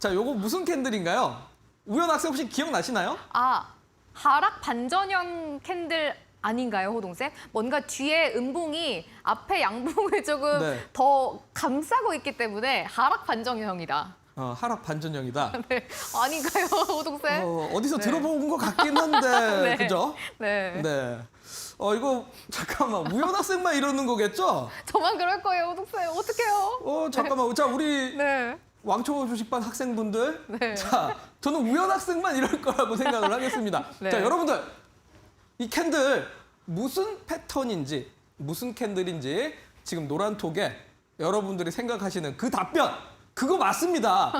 자, 요거 무슨 캔들인가요? 우연 학생 혹시 기억나시나요? 아, 하락 반전형 캔들 아닌가요, 호동쌤? 뭔가 뒤에 음봉이 앞에 양봉을 조금 네. 더 감싸고 있기 때문에 하락 반전형이다. 하락 반전형이다. 네, 아닌가요, 호동쌤? 어디서 네. 들어본 것 같긴 한데, 네. 그죠? 네. 네. 이거 잠깐만 우연 학생만 이러는 거겠죠? 저만 그럴 거예요, 호동쌤. 어떡해요? 잠깐만. 자, 우리 네. 왕초보 주식반 학생분들. 네. 자, 저는 우연 학생만 이럴 거라고 생각을 하겠습니다. 네. 자, 여러분들. 이 캔들 무슨 패턴인지, 무슨 캔들인지 지금 노란톡에 여러분들이 생각하시는 그 답변 그거 맞습니다.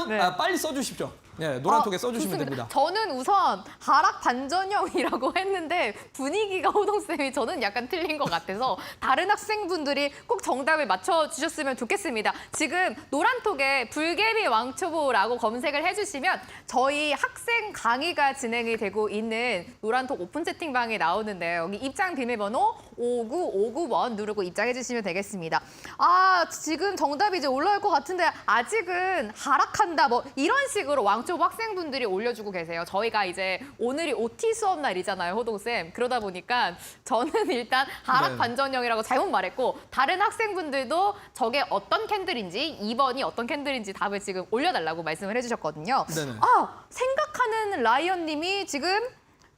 네. 빨리 써주십시오. 네, 노란톡에 써주시면 좋습니다. 됩니다. 저는 우선 하락 반전형이라고 했는데 분위기가 호동쌤이 저는 약간 틀린 것 같아서 다른 학생분들이 꼭 정답을 맞춰주셨으면 좋겠습니다. 지금 노란톡에 불개미 왕초보라고 검색을 해주시면 저희 학생 강의가 진행이 되고 있는 노란톡 오픈 채팅방에 나오는데요. 여기 입장 비밀번호 5959번 누르고 입장해주시면 되겠습니다. 아, 지금 정답이 이제 올라올 것 같은데 아직은 하락한다 뭐 이런 식으로 왕초보 학생분들이 올려주고 계세요. 저희가 이제 오늘이 OT 수업 날이잖아요, 호동쌤. 그러다 보니까 저는 일단 하락 네. 반전형이라고 잘못 말했고 다른 학생분들도 저게 어떤 캔들인지 2번이 어떤 캔들인지 답을 지금 올려달라고 말씀을 해주셨거든요. 네네. 아, 생각하는 라이언님이 지금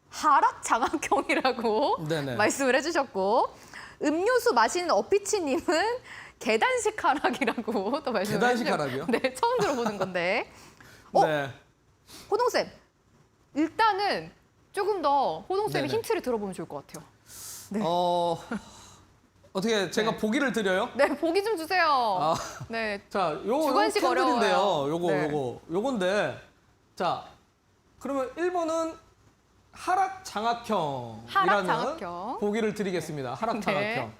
하락 장학형이라고 네네. 말씀을 해주셨고 음료수 마시는 어피치님은 계단식 하락이라고 또 말씀을 계단식 해주셨고. 하락이요? 네, 처음 들어보는 건데. 네. 호동쌤, 일단은 조금 더 호동쌤이 네네. 힌트를 들어보면 좋을 것 같아요. 네. 어떻게 제가 네. 보기를 드려요? 네, 보기 좀 주세요. 아. 네. 자, 주관식 캔들인데요. 어려워요. 요건데. 자, 그러면 1번은 하락 장악형이라는 하락 장악형. 보기를 드리겠습니다. 하락 네. 장악형.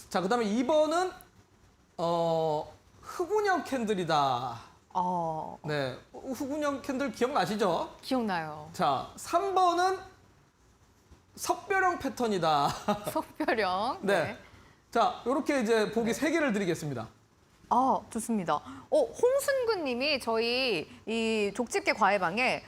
자, 그다음에 2번은 흑운형 캔들이다. 네, 흑운형 캔들 기억나시죠? 기억나요. 자, 3번은 석별형 패턴이다. 석별형. 네. 자, 이렇게 이제 보기 3개를 드리겠습니다. 아, 좋습니다. 홍순근 님이 저희 이 족집게 과외방에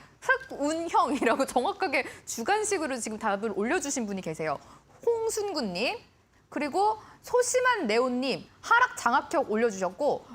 흑운형이라고 정확하게 주관식으로 지금 답을 올려주신 분이 계세요. 홍순근 님. 그리고 소심한 네온님 하락 장악형 올려주셨고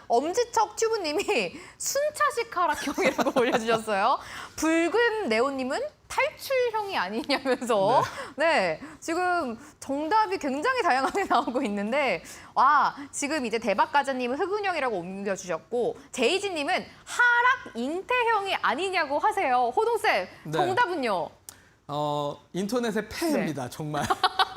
엄지척 튜브님이 순차식 하락형이라고 올려주셨어요. 붉은 네온님은 탈출형이 아니냐면서 네, 지금 정답이 굉장히 다양하게 나오고 있는데 와, 지금 이제 대박가자님은 흑운형이라고 옮겨주셨고 제이지님은 하락 잉태형이 아니냐고 하세요. 호동쌤, 네. 정답은요? 인터넷의 폐해입니다, 정말.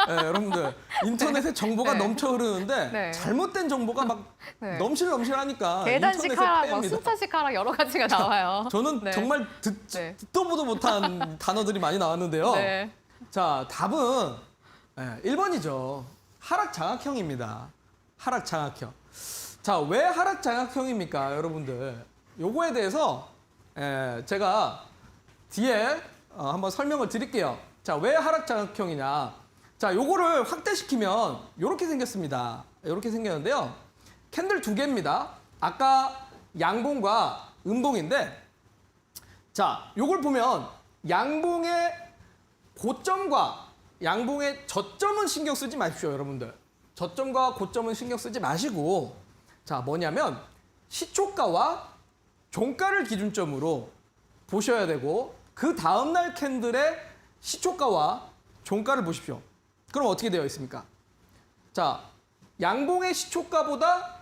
네, 여러분들 인터넷에 정보가 네. 넘쳐 흐르는데 네. 잘못된 정보가 막 네. 넘실넘실하니까 계단식 인터넷의 하락, 뭐 폐해입니다. 순차식 하락 여러 가지가 나와요. 저는 네. 정말 네. 듣도 보도 못한 단어들이 많이 나왔는데요. 네. 자, 답은 1번이죠. 하락 장악형입니다. 하락 장악형. 자, 왜 하락 장악형입니까, 여러분들? 요거에 대해서 제가 뒤에 한번 설명을 드릴게요. 자, 왜 하락 장악형이냐? 자, 요거를 확대시키면 이렇게 생겼습니다. 이렇게 생겼는데요. 캔들 2개입니다. 아까 양봉과 음봉인데, 자, 요걸 보면 양봉의 고점과 양봉의 저점은 신경 쓰지 마십시오, 여러분들. 저점과 고점은 신경 쓰지 마시고, 자, 뭐냐면 시초가와 종가를 기준점으로 보셔야 되고, 그 다음날 캔들의 시초가와 종가를 보십시오. 그럼 어떻게 되어 있습니까? 자, 양봉의 시초가보다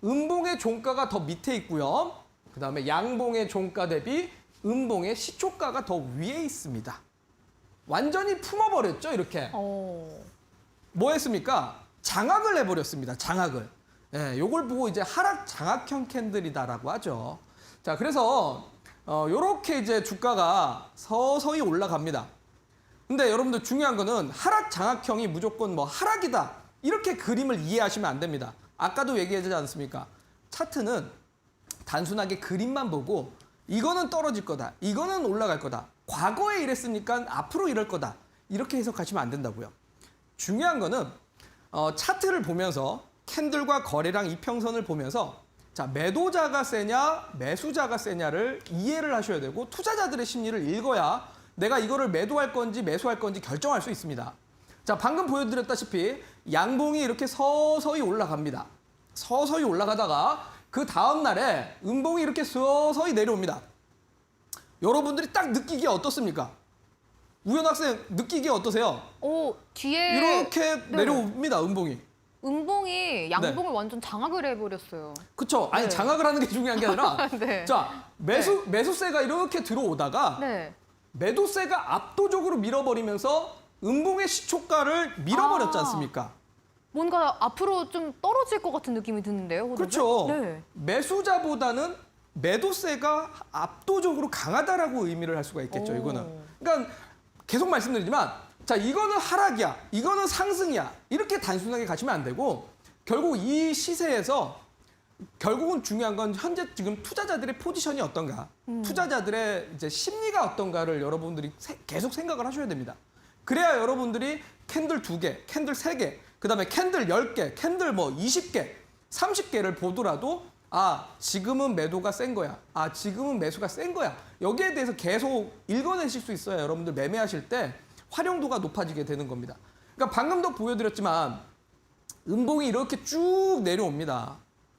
음봉의 종가가 더 밑에 있고요. 그 다음에 양봉의 종가 대비 음봉의 시초가가 더 위에 있습니다. 완전히 품어버렸죠, 이렇게. 뭐 했습니까? 장악을 해버렸습니다. 장악을. 예, 요걸 보고 이제 하락 장악형 캔들이다라고 하죠. 자, 그래서 요렇게 이제 주가가 서서히 올라갑니다. 근데 여러분들 중요한 거는 하락 장악형이 무조건 뭐 하락이다. 이렇게 그림을 이해하시면 안 됩니다. 아까도 얘기하지 않습니까? 차트는 단순하게 그림만 보고 이거는 떨어질 거다. 이거는 올라갈 거다. 과거에 이랬으니까 앞으로 이럴 거다. 이렇게 해석하시면 안 된다고요. 중요한 거는 차트를 보면서 캔들과 거래량 이평선을 보면서 자, 매도자가 세냐 매수자가 세냐를 이해를 하셔야 되고 투자자들의 심리를 읽어야 내가 이거를 매도할 건지 매수할 건지 결정할 수 있습니다. 자, 방금 보여드렸다시피 양봉이 이렇게 서서히 올라갑니다. 서서히 올라가다가 그 다음 날에 음봉이 이렇게 서서히 내려옵니다. 여러분들이 딱 느끼기에 어떻습니까? 우현 학생 느끼기에 어떠세요? 뒤에 이렇게 내려옵니다, 음봉이. 음봉이 양봉을 완전 장악을 해버렸어요. 그쵸? 아니, 네. 장악을 하는 게 중요한 게 아니라 네. 자, 매수세가 이렇게 들어오다가 네. 매도세가 압도적으로 밀어버리면서 음봉의 시초가를 밀어버렸지 않습니까? 뭔가 앞으로 좀 떨어질 것 같은 느낌이 드는데요. 호재는? 그렇죠. 네. 매수자보다는 매도세가 압도적으로 강하다라고 의미를 할 수가 있겠죠, 이거는. 그러니까 계속 말씀드리지만 자, 이거는 하락이야, 이거는 상승이야 이렇게 단순하게 가시면 안 되고 결국 이 시세에서 결국은 중요한 건 현재 지금 투자자들의 포지션이 어떤가, 투자자들의 이제 심리가 어떤가를 여러분들이 계속 생각을 하셔야 됩니다. 그래야 여러분들이 캔들 2개, 캔들 3개, 그다음에 캔들 10개, 캔들 뭐 20개, 30개를 보더라도 아, 지금은 매도가 센 거야. 아, 지금은 매수가 센 거야. 여기에 대해서 계속 읽어내실 수 있어야 여러분들 매매하실 때 활용도가 높아지게 되는 겁니다. 그러니까 방금도 보여드렸지만 음봉이 이렇게 쭉 내려옵니다.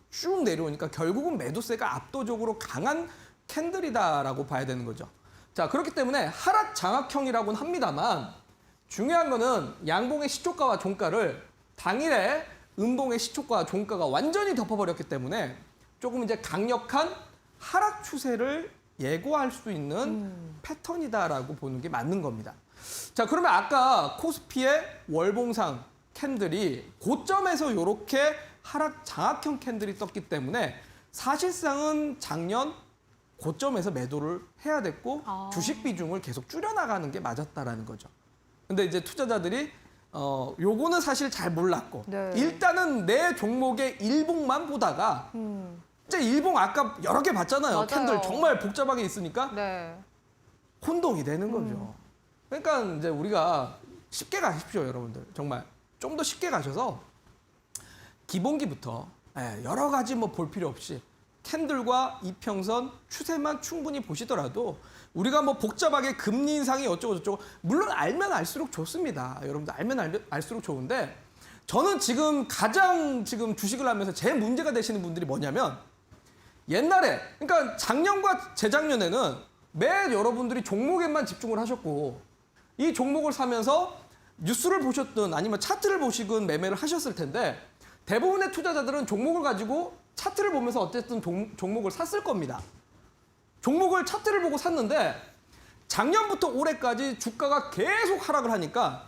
쭉 내려오니까 결국은 매도세가 압도적으로 강한 캔들이다라고 봐야 되는 거죠. 자, 그렇기 때문에 하락 장악형이라고는 합니다만 중요한 거는 양봉의 시초가와 종가를 당일에 음봉의 시초가와 종가가 완전히 덮어버렸기 때문에 조금 이제 강력한 하락 추세를 예고할 수 있는 패턴이다라고 보는 게 맞는 겁니다. 자, 그러면 아까 코스피의 월봉상 캔들이 고점에서 이렇게 하락 장악형 캔들이 떴기 때문에 사실상은 작년 고점에서 매도를 해야 됐고 주식 비중을 계속 줄여나가는 게 맞았다라는 거죠. 근데 이제 투자자들이 요거는 사실 잘 몰랐고 네. 일단은 내 종목의 일봉만 보다가 이제 일봉 아까 여러 개 봤잖아요. 맞아요. 캔들 정말 복잡하게 있으니까 네. 혼동이 되는 거죠. 그러니까 이제 우리가 쉽게 가십시오, 여러분들. 정말 좀 더 쉽게 가셔서 기본기부터 여러 가지 뭐 볼 필요 없이 캔들과 이평선 추세만 충분히 보시더라도 우리가 뭐 복잡하게 금리 인상이 어쩌고 저쩌고 물론 알면 알수록 좋습니다. 여러분들 알면 알수록 좋은데 저는 지금 가장 지금 주식을 하면서 제일 문제가 되시는 분들이 뭐냐면 옛날에 그러니까 작년과 재작년에는 매 여러분들이 종목에만 집중을 하셨고 이 종목을 사면서 뉴스를 보셨든 아니면 차트를 보시건 매매를 하셨을 텐데 대부분의 투자자들은 종목을 가지고 차트를 보면서 어쨌든 종목을 샀을 겁니다. 종목을 차트를 보고 샀는데 작년부터 올해까지 주가가 계속 하락을 하니까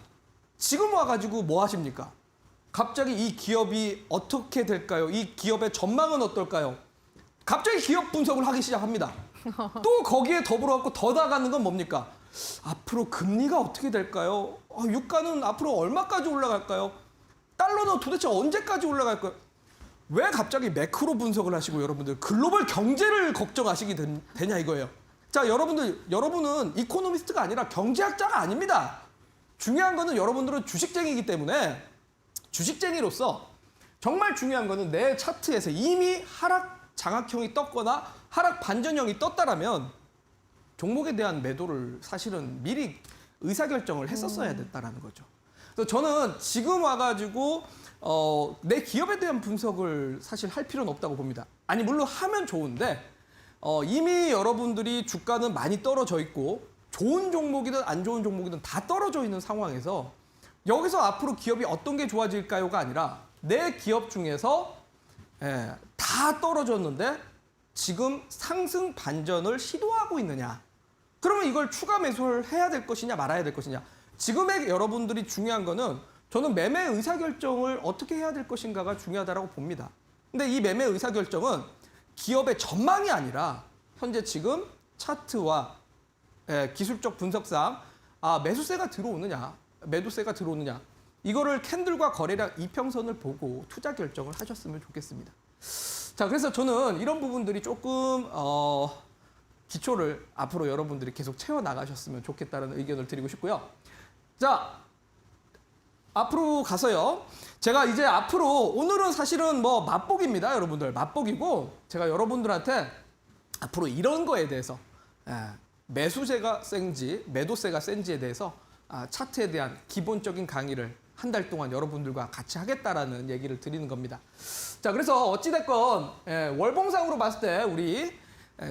지금 와가지고 뭐 하십니까? 갑자기 이 기업이 어떻게 될까요? 이 기업의 전망은 어떨까요? 갑자기 기업 분석을 하기 시작합니다. 또 거기에 더불어갖고 더 나가는 건 뭡니까? 앞으로 금리가 어떻게 될까요? 유가는 앞으로 얼마까지 올라갈까요? 달러는 도대체 언제까지 올라갈까요? 왜 갑자기 매크로 분석을 하시고 여러분들 글로벌 경제를 걱정하시게 되냐 이거예요. 자, 여러분은 이코노미스트가 아니라 경제학자가 아닙니다. 중요한 거는 여러분들은 주식쟁이기 때문에 주식쟁이로서 정말 중요한 거는 내 차트에서 이미 하락 장악형이 떴거나 하락 반전형이 떴다라면 종목에 대한 매도를 사실은 미리 의사결정을 했었어야 됐다라는 거죠. 그래서 저는 지금 와가지고 내 기업에 대한 분석을 사실 할 필요는 없다고 봅니다. 아니 물론 하면 좋은데 이미 여러분들이 주가는 많이 떨어져 있고 좋은 종목이든 안 좋은 종목이든 다 떨어져 있는 상황에서 여기서 앞으로 기업이 어떤 게 좋아질까요가 아니라 내 기업 중에서 다 떨어졌는데 지금 상승 반전을 시도하고 있느냐. 그러면 이걸 추가 매수를 해야 될 것이냐 말아야 될 것이냐. 지금의 여러분들이 중요한 거는 저는 매매 의사결정을 어떻게 해야 될 것인가가 중요하다고 봅니다. 근데 이 매매 의사결정은 기업의 전망이 아니라 현재 지금 차트와 기술적 분석상 매수세가 들어오느냐 매도세가 들어오느냐 이거를 캔들과 거래량 이평선을 보고 투자 결정을 하셨으면 좋겠습니다. 자, 그래서 저는 이런 부분들이 조금 기초를 앞으로 여러분들이 계속 채워나가셨으면 좋겠다는 의견을 드리고 싶고요. 자, 앞으로 가서요. 제가 이제 앞으로 오늘은 사실은 뭐 맛보기입니다, 여러분들. 맛보기고 제가 여러분들한테 앞으로 이런 거에 대해서 매수세가 센지 매도세가 센지에 대해서 차트에 대한 기본적인 강의를 한 달 동안 여러분들과 같이 하겠다라는 얘기를 드리는 겁니다. 자, 그래서 어찌됐건 월봉상으로 봤을 때 우리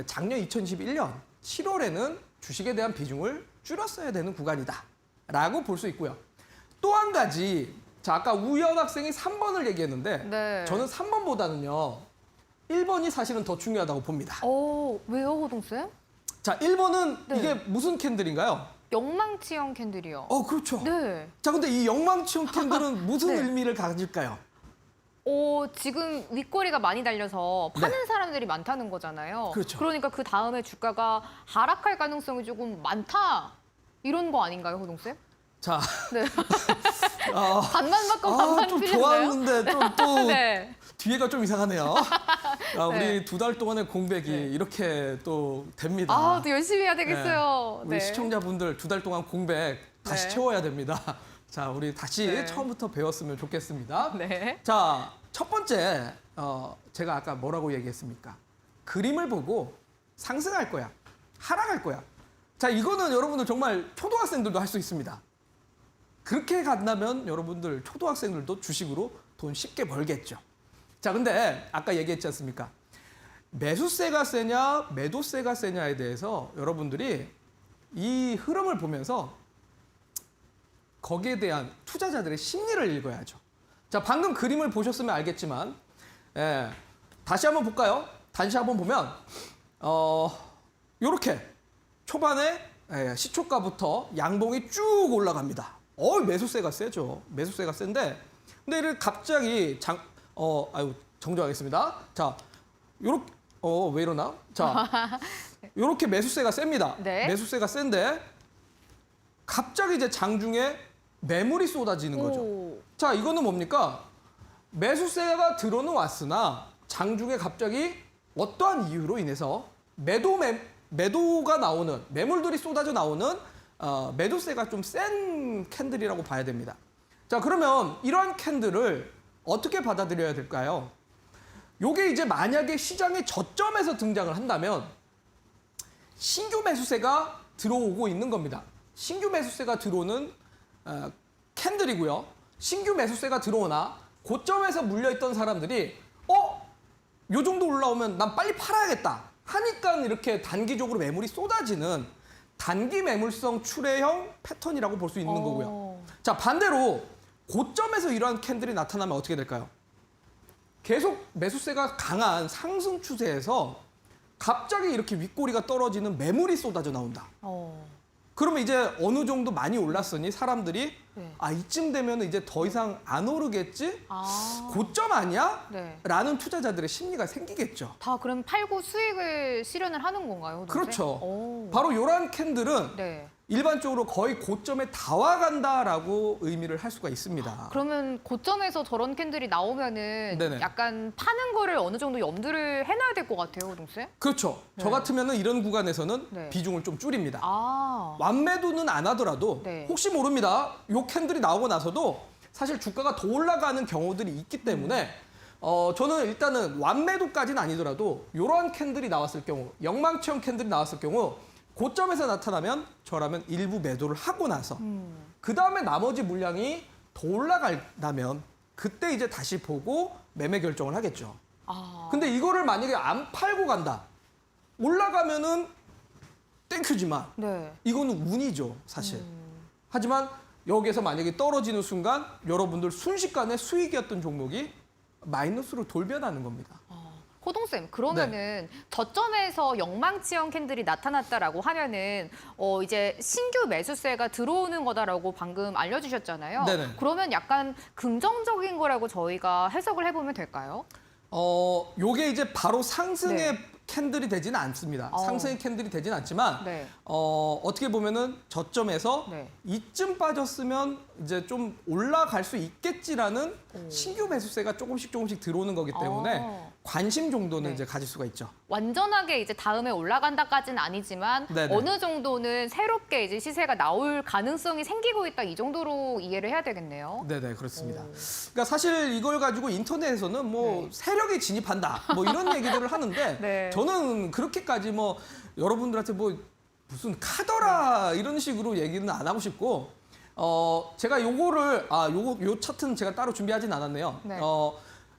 작년 2021년 7월에는 주식에 대한 비중을 줄였어야 되는 구간이다라고 볼 수 있고요. 또 한 가지, 자, 아까 우연 학생이 3번을 얘기했는데 네. 저는 3번보다는요 1번이 사실은 더 중요하다고 봅니다. 왜요, 호동쌤? 자, 1번은 네. 이게 무슨 캔들인가요? 영망치형 캔들이요. 그렇죠. 네. 자, 근데 이 영망치형 캔들은 무슨 네. 의미를 가질까요? 지금 윗꼬리가 많이 달려서 파는 사람들이 많다는 거잖아요. 그렇죠. 그러니까 그 다음에 주가가 하락할 가능성이 조금 많다. 이런 거 아닌가요, 호동쌤? 자, 네. 반만 받고 반만 좀 틀린데요? 좋았는데 또 네. 뒤에가 좀 이상하네요. 우리 네. 2달 동안의 공백이 네. 이렇게 또 됩니다. 또 열심히 해야 되겠어요. 우리 시청자분들 2달 동안 공백 다시 네. 채워야 됩니다. 자, 우리 다시 네. 처음부터 배웠으면 좋겠습니다. 네. 자, 첫 번째 제가 아까 뭐라고 얘기했습니까? 그림을 보고 상승할 거야, 하락할 거야. 자, 이거는 여러분들 정말 초등학생들도 할 수 있습니다. 그렇게 간다면 여러분들 초등학생들도 주식으로 돈 쉽게 벌겠죠. 자, 근데 아까 얘기했지 않습니까? 매수세가 세냐 매도세가 세냐에 대해서 여러분들이 이 흐름을 보면서 거기에 대한 투자자들의 심리를 읽어야죠. 자, 방금 그림을 보셨으면 알겠지만 다시 한번 볼까요? 다시 한번 보면 요렇게 초반에 시초가부터 양봉이 쭉 올라갑니다. 매수세가 세죠. 매수세가 센데 근데 이를 갑자기 정정하겠습니다. 자, 요렇게 왜 이러나? 자, 요렇게 매수세가 셉니다. 네. 매수세가 센데 갑자기 이제 장중에 매물이 쏟아지는 거죠. 자, 이거는 뭡니까? 매수세가 들어는 왔으나 장중에 갑자기 어떠한 이유로 인해서 매도가 나오는 매물들이 쏟아져 나오는 매도세가 좀 센 캔들이라고 봐야 됩니다. 자, 그러면 이러한 캔들을 어떻게 받아들여야 될까요? 요게 이제 만약에 시장의 저점에서 등장을 한다면 신규 매수세가 들어오고 있는 겁니다. 신규 매수세가 들어오는 캔들이고요. 신규 매수세가 들어오나 고점에서 물려있던 사람들이 요 정도 올라오면 난 빨리 팔아야겠다 하니까 이렇게 단기적으로 매물이 쏟아지는 단기 매물성 출회형 패턴이라고 볼 수 있는 거고요. 자, 반대로 고점에서 이러한 캔들이 나타나면 어떻게 될까요? 계속 매수세가 강한 상승 추세에서 갑자기 이렇게 윗꼬리가 떨어지는 매물이 쏟아져 나온다. 그러면 이제 어느 정도 많이 올랐으니 사람들이 네. 이쯤 되면 이제 더 이상 안 오르겠지? 아. 고점 아니야? 네. 라는 투자자들의 심리가 생기겠죠. 다 그럼 팔고 수익을 실현을 하는 건가요, 호동쌤? 그렇죠. 바로 이러한 캔들은 네. 일반적으로 거의 고점에 다 와간다라고 의미를 할 수가 있습니다. 그러면 고점에서 저런 캔들이 나오면은 네네. 약간 파는 거를 어느 정도 염두를 해놔야 될 것 같아요, 호동쌤? 그렇죠. 네. 저 같으면은 이런 구간에서는 네. 비중을 좀 줄입니다. 아. 완매도는 안 하더라도 네. 혹시 모릅니다. 요 캔들이 나오고 나서도 사실 주가가 더 올라가는 경우들이 있기 때문에 저는 일단은 완매도까지는 아니더라도 이러한 캔들이 나왔을 경우, 영망치형 캔들이 나왔을 경우 고점에서 나타나면 저라면 일부 매도를 하고 나서 그 다음에 나머지 물량이 더 올라간다면 그때 이제 다시 보고 매매 결정을 하겠죠. 근데 이거를 만약에 안 팔고 간다. 올라가면은 땡큐지만 네. 이거는 운이죠, 사실. 하지만 여기에서 만약에 떨어지는 순간 여러분들 순식간에 수익이었던 종목이 마이너스로 돌변하는 겁니다. 호동쌤, 그러면은 저점에서 영망치형 캔들이 나타났다라고 하면은 이제 신규 매수세가 들어오는 거다라고 방금 알려주셨잖아요. 네네. 그러면 약간 긍정적인 거라고 저희가 해석을 해보면 될까요? 요게 이제 바로 상승의 네. 캔들이 되지는 않습니다. 어. 상승의 캔들이 되지는 않지만 네. 어떻게 보면은 저점에서 네. 이쯤 빠졌으면 이제 좀 올라갈 수 있겠지라는 신규 매수세가 조금씩 들어오는 거기 때문에 관심 정도는 네. 이제 가질 수가 있죠. 완전하게 이제 다음에 올라간다까지는 아니지만 네네. 어느 정도는 새롭게 이제 시세가 나올 가능성이 생기고 있다, 이 정도로 이해를 해야 되겠네요. 네네, 그렇습니다. 그러니까 사실 이걸 가지고 인터넷에서는 뭐 네. 세력이 진입한다 뭐 이런 얘기들을 하는데 네. 저는 그렇게까지 뭐 여러분들한테 뭐 무슨 카더라 이런 식으로 얘기는 안 하고 싶고 제가 요거를 요 차트는 제가 따로 준비하진 않았네요. 네.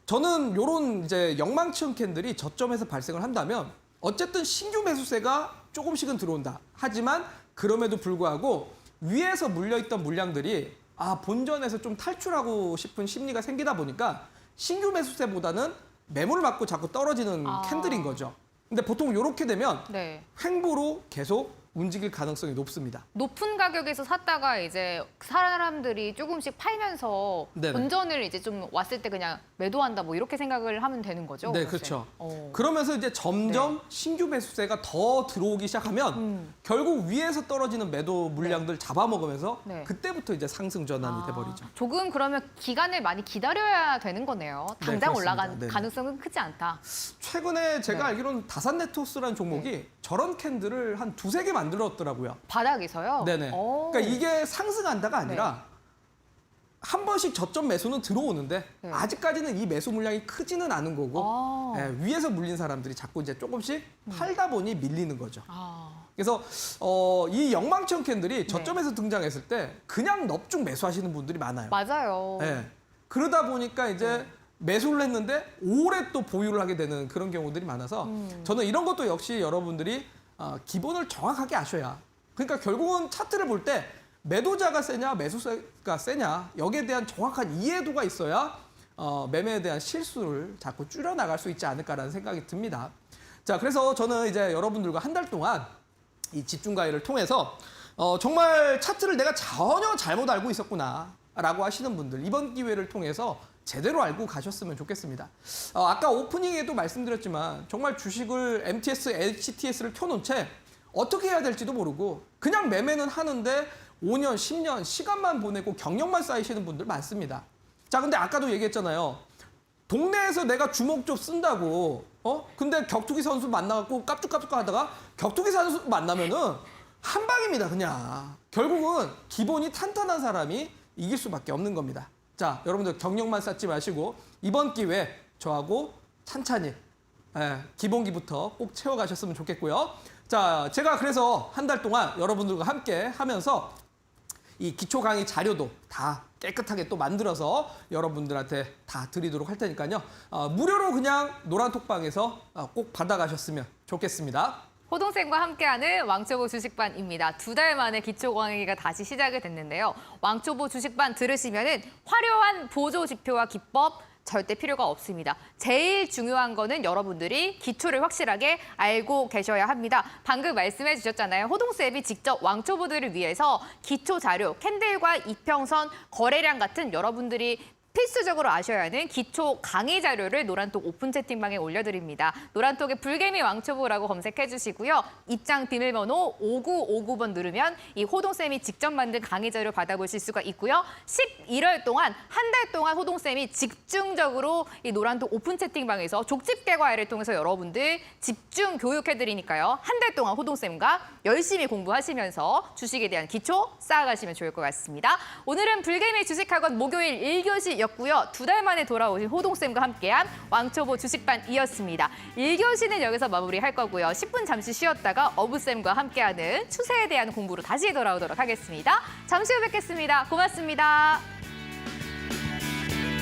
저는 요런 이제 영망치형 캔들이 저점에서 발생을 한다면 어쨌든 신규 매수세가 조금씩은 들어온다. 하지만 그럼에도 불구하고 위에서 물려있던 물량들이 본전에서 좀 탈출하고 싶은 심리가 생기다 보니까 신규 매수세보다는 매물을 맞고 자꾸 떨어지는 캔들인 거죠. 근데 보통 이렇게 되면 네. 횡보로 계속 움직일 가능성이 높습니다. 높은 가격에서 샀다가 이제 사람들이 조금씩 팔면서 네네. 본전을 이제 좀 왔을 때 그냥 매도한다, 뭐 이렇게 생각을 하면 되는 거죠? 네, 호동쌤? 그렇죠. 어. 그러면서 이제 점점 신규 매수세가 더 들어오기 시작하면 결국 위에서 떨어지는 매도 물량들 잡아먹으면서 네. 그때부터 이제 상승 전환이 돼버리죠. 조금 그러면 기간을 많이 기다려야 되는 거네요. 당장 그렇습니다. 올라간 네네. 가능성은 크지 않다. 최근에 제가 네. 알기로는 다산네트워스라는 종목이 저런 캔들을 한 2-3개 만들었더라고요. 바닥에서요? 네네. 오. 그러니까 이게 상승한다가 아니라 한 번씩 저점 매수는 들어오는데 네. 아직까지는 이 매수 물량이 크지는 않은 거고 위에서 물린 사람들이 자꾸 이제 조금씩 팔다 보니 밀리는 거죠. 그래서 이 영망치형 캔들이 저점에서 등장했을 때 그냥 넙죽 매수하시는 분들이 많아요. 맞아요. 네. 그러다 보니까 이제 매수를 했는데 오래 또 보유를 하게 되는 그런 경우들이 많아서 저는 이런 것도 역시 여러분들이 기본을 정확하게 아셔야. 그러니까 결국은 차트를 볼 때 매도자가 세냐 매수세가 세냐 여기에 대한 정확한 이해도가 있어야 매매에 대한 실수를 자꾸 줄여나갈 수 있지 않을까라는 생각이 듭니다. 자, 그래서 저는 이제 여러분들과 한 달 동안 이 집중 강의를 통해서 정말 차트를 내가 전혀 잘못 알고 있었구나라고 하시는 분들 이번 기회를 통해서 제대로 알고 가셨으면 좋겠습니다. 아까 오프닝에도 말씀드렸지만 정말 주식을 MTS, HTS를 켜놓은 채 어떻게 해야 될지도 모르고 그냥 매매는 하는데 5년, 10년 시간만 보내고 경력만 쌓이시는 분들 많습니다. 자, 근데 아까도 얘기했잖아요. 동네에서 내가 주먹 쓴다고 근데 격투기 선수 만나갖고 깝죽깝죽 하다가 격투기 선수 만나면은 한 방입니다, 그냥. 결국은 기본이 탄탄한 사람이 이길 수밖에 없는 겁니다. 자, 여러분들 경력만 쌓지 마시고 이번 기회에 저하고 찬찬히 기본기부터 꼭 채워가셨으면 좋겠고요. 자, 제가 그래서 한 달 동안 여러분들과 함께 하면서 이 기초 강의 자료도 다 깨끗하게 또 만들어서 여러분들한테 다 드리도록 할 테니까요. 무료로 그냥 노란톡방에서 꼭 받아가셨으면 좋겠습니다. 호동쌤과 함께하는 왕초보 주식반입니다. 2달 만에 기초 강의가 다시 시작이 됐는데요. 왕초보 주식반 들으시면은 화려한 보조 지표와 기법 절대 필요가 없습니다. 제일 중요한 거는 여러분들이 기초를 확실하게 알고 계셔야 합니다. 방금 말씀해 주셨잖아요. 호동쌤이 직접 왕초보들을 위해서 기초 자료, 캔들과 이평선, 거래량 같은 여러분들이 필수적으로 아셔야 하는 기초 강의 자료를 노란톡 오픈 채팅방에 올려드립니다. 노란톡에 불개미 왕초보라고 검색해 주시고요. 입장 비밀번호 5959번 누르면 이 호동쌤이 직접 만든 강의 자료 받아보실 수가 있고요. 11월 동안 한 달 동안 호동쌤이 집중적으로 이 노란톡 오픈 채팅방에서 족집게 과외를 통해서 여러분들 집중 교육해드리니까요. 한 달 동안 호동쌤과 열심히 공부하시면서 주식에 대한 기초 쌓아가시면 좋을 것 같습니다. 오늘은 불개미 주식학원 목요일 1교시 였고요. 2달 만에 돌아오신 호동쌤과 함께한 왕초보 주식반이었습니다. 1교시는 여기서 마무리할 거고요. 10분 잠시 쉬었다가 어부쌤과 함께하는 추세에 대한 공부로 다시 돌아오도록 하겠습니다. 잠시 후 뵙겠습니다. 고맙습니다.